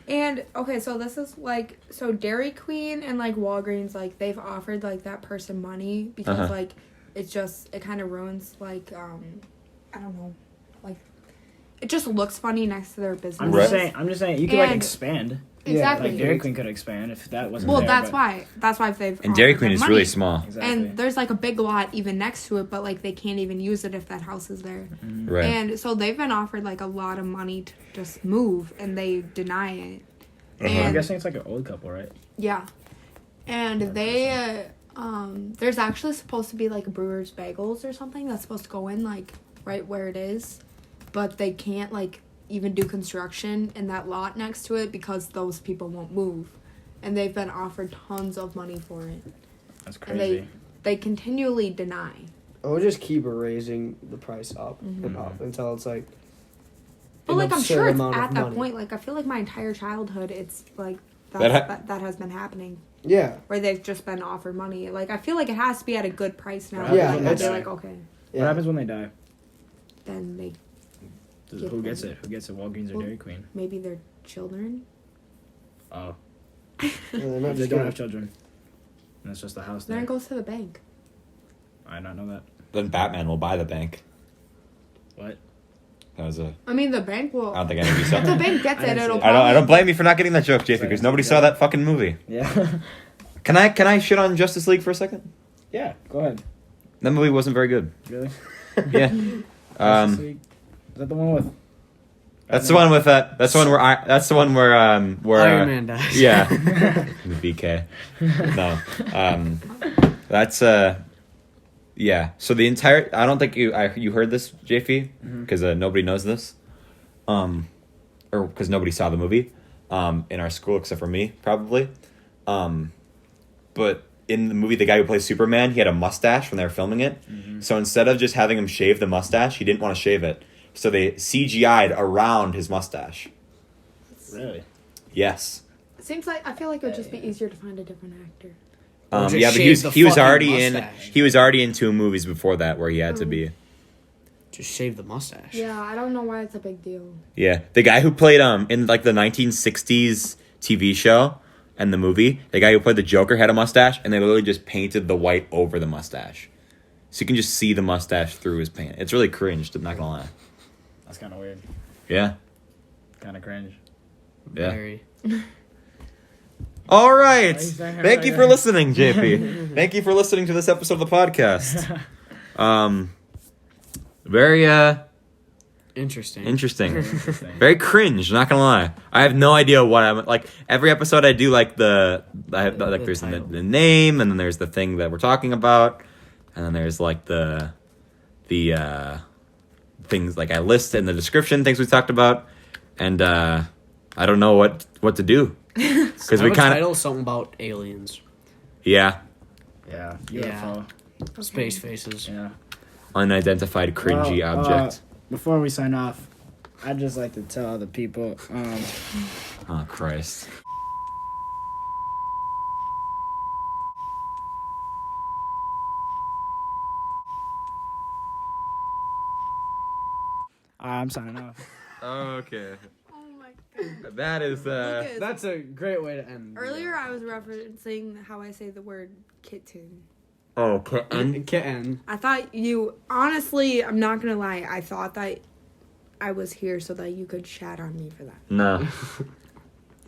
And okay, so this is like Dairy Queen and like Walgreens, like they've offered like that person money because Uh-huh. like it kind of ruins like I don't know, like it just looks funny next to their business. I'm Right. just saying. You could like And- expand. Exactly. Like Dairy Queen could expand if that wasn't. Well, there, that's but- why they've And Dairy offered Queen them is money. really small. Exactly. And there's like a big lot even next to it, but like they can't even use it if that house is there. Right. And so they've been offered like a lot of money to just move, and they deny it. Uh-huh. I'm And guessing it's like an old couple, right? yeah, and they there's actually supposed to be like Brewer's Bagels or something that's supposed to go in like right where it is, but they can't like even do construction in that lot next to it because those people won't move, and they've been offered tons of money for it, That's and crazy. they continually deny. Or just keep raising the price up Mm-hmm. and up until it's like But an like I'm absurd sure it's amount of at that money. point. Like I feel like my entire childhood, it's like That that has been happening. Yeah. Where they've just been offered money. Like I feel like it has to be at a good price now. Right. Yeah, Like, it's- they're like, okay, What Yeah. happens when they die? then they Who gets it? Who gets it? Walgreens or Dairy Queen? maybe their children. Oh, Yeah, they're not they just don't gonna- have children. That's just the house Then there. it goes to the bank. I did not know that. Then Batman will buy the bank. What? That was a. I mean, the bank will. I don't think any of you saw If the that. bank gets I it, didn't see it'll. it. I don't blame you for not getting that joke, JP, because nobody saw that fucking movie. Yeah. Can I shit on Justice League for a second? Yeah. Go ahead. That movie wasn't very good. Really? Yeah. Is that the one with? That's the one with That's the one where That's the one where Iron Man dies. Yeah. BK. No. That's Yeah. So the entire. I don't think you heard this, JP, because nobody knows this. Or because nobody saw the movie. In our school except for me, probably. But in the movie, the guy who plays Superman, he had a mustache when they were filming it. So instead of just having him shave the mustache, he didn't want to shave it. So they CGI'd around his mustache. Really? Yes. Seems like I feel like it would just be easier to find a different actor. Or just Yeah, but shave the he was fucking already mustache. he was already in 2 movies before that where he had to be. Just shave the mustache. Yeah, I don't know why it's a big deal. Yeah, the guy who played in like the 1960s TV show and the movie, the guy who played the Joker had a mustache, and they literally just painted the white over the mustache, so you can just see the mustache through his paint. It's really cringe. I'm not gonna lie. That's kind of weird. Yeah. Kind of cringe. Yeah. Very. All right. saying it Thank right you for there? listening, JP. Thank you for listening to this episode of the podcast. Very Interesting. interesting. Interesting. Very cringe, not gonna lie. I have no idea what I'm like. Every episode I do like like there's title. the name, and then there's the thing that we're talking about, and then there's like the things like I list in the description things we talked about, and I don't know what to do because we kind of title something about aliens, yeah Yeah. Yeah. UFO. space faces. Yeah. unidentified cringy Well, object. Before we sign off, I'd just like to tell the people. Oh Christ. I'm signing off. Okay, Oh my god. that is Lucas, That's a great way to end. earlier I was referencing how I say the word kitten. okay. Kitten. I thought you honestly, I'm not gonna lie, I thought that I was here so that you could chat on me for that. No. So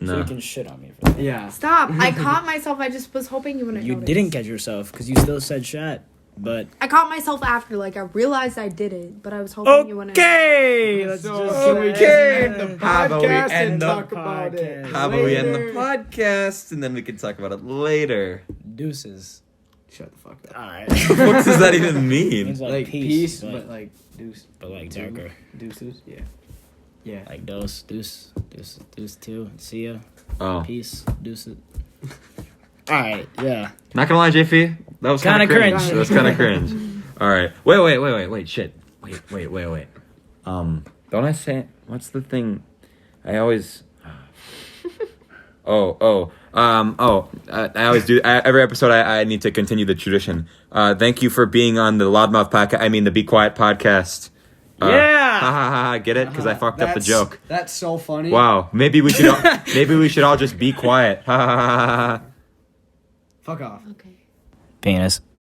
No. you can shit on me for that. Yeah. Stop. I caught myself. I just was hoping you wouldn't You notice. didn't catch yourself because you still said chat. But I caught myself after, like I realized I did it, but I was hoping you wouldn't. okay, let's So just can we just end the How about we podcast end and the talk about it? podcast? How about we end the later? podcast and then we can talk about it later? deuces. Shut the fuck up. All right. What does that even mean? Means Like peace, but like deuce. but like darker. Deuces. Yeah. Yeah. Like deuce 2. See ya. Oh, Peace. Deuce it. All right. Yeah. not gonna lie, JP, that was kind of Kinda cringe. cringe. That was kind of cringe. All right, wait, shit, wait. Don't I say what's the thing? I always. I always do. Every episode, I need to continue the tradition. Thank you for being on the Loudmouth podcast. I mean, the Be Quiet podcast. Yeah! Ha ha ha! Get it? Because I fucked up the joke. That's so funny. Wow. Maybe we should all just be quiet. Ha ha ha ha ha. Fuck off. Okay. Penis.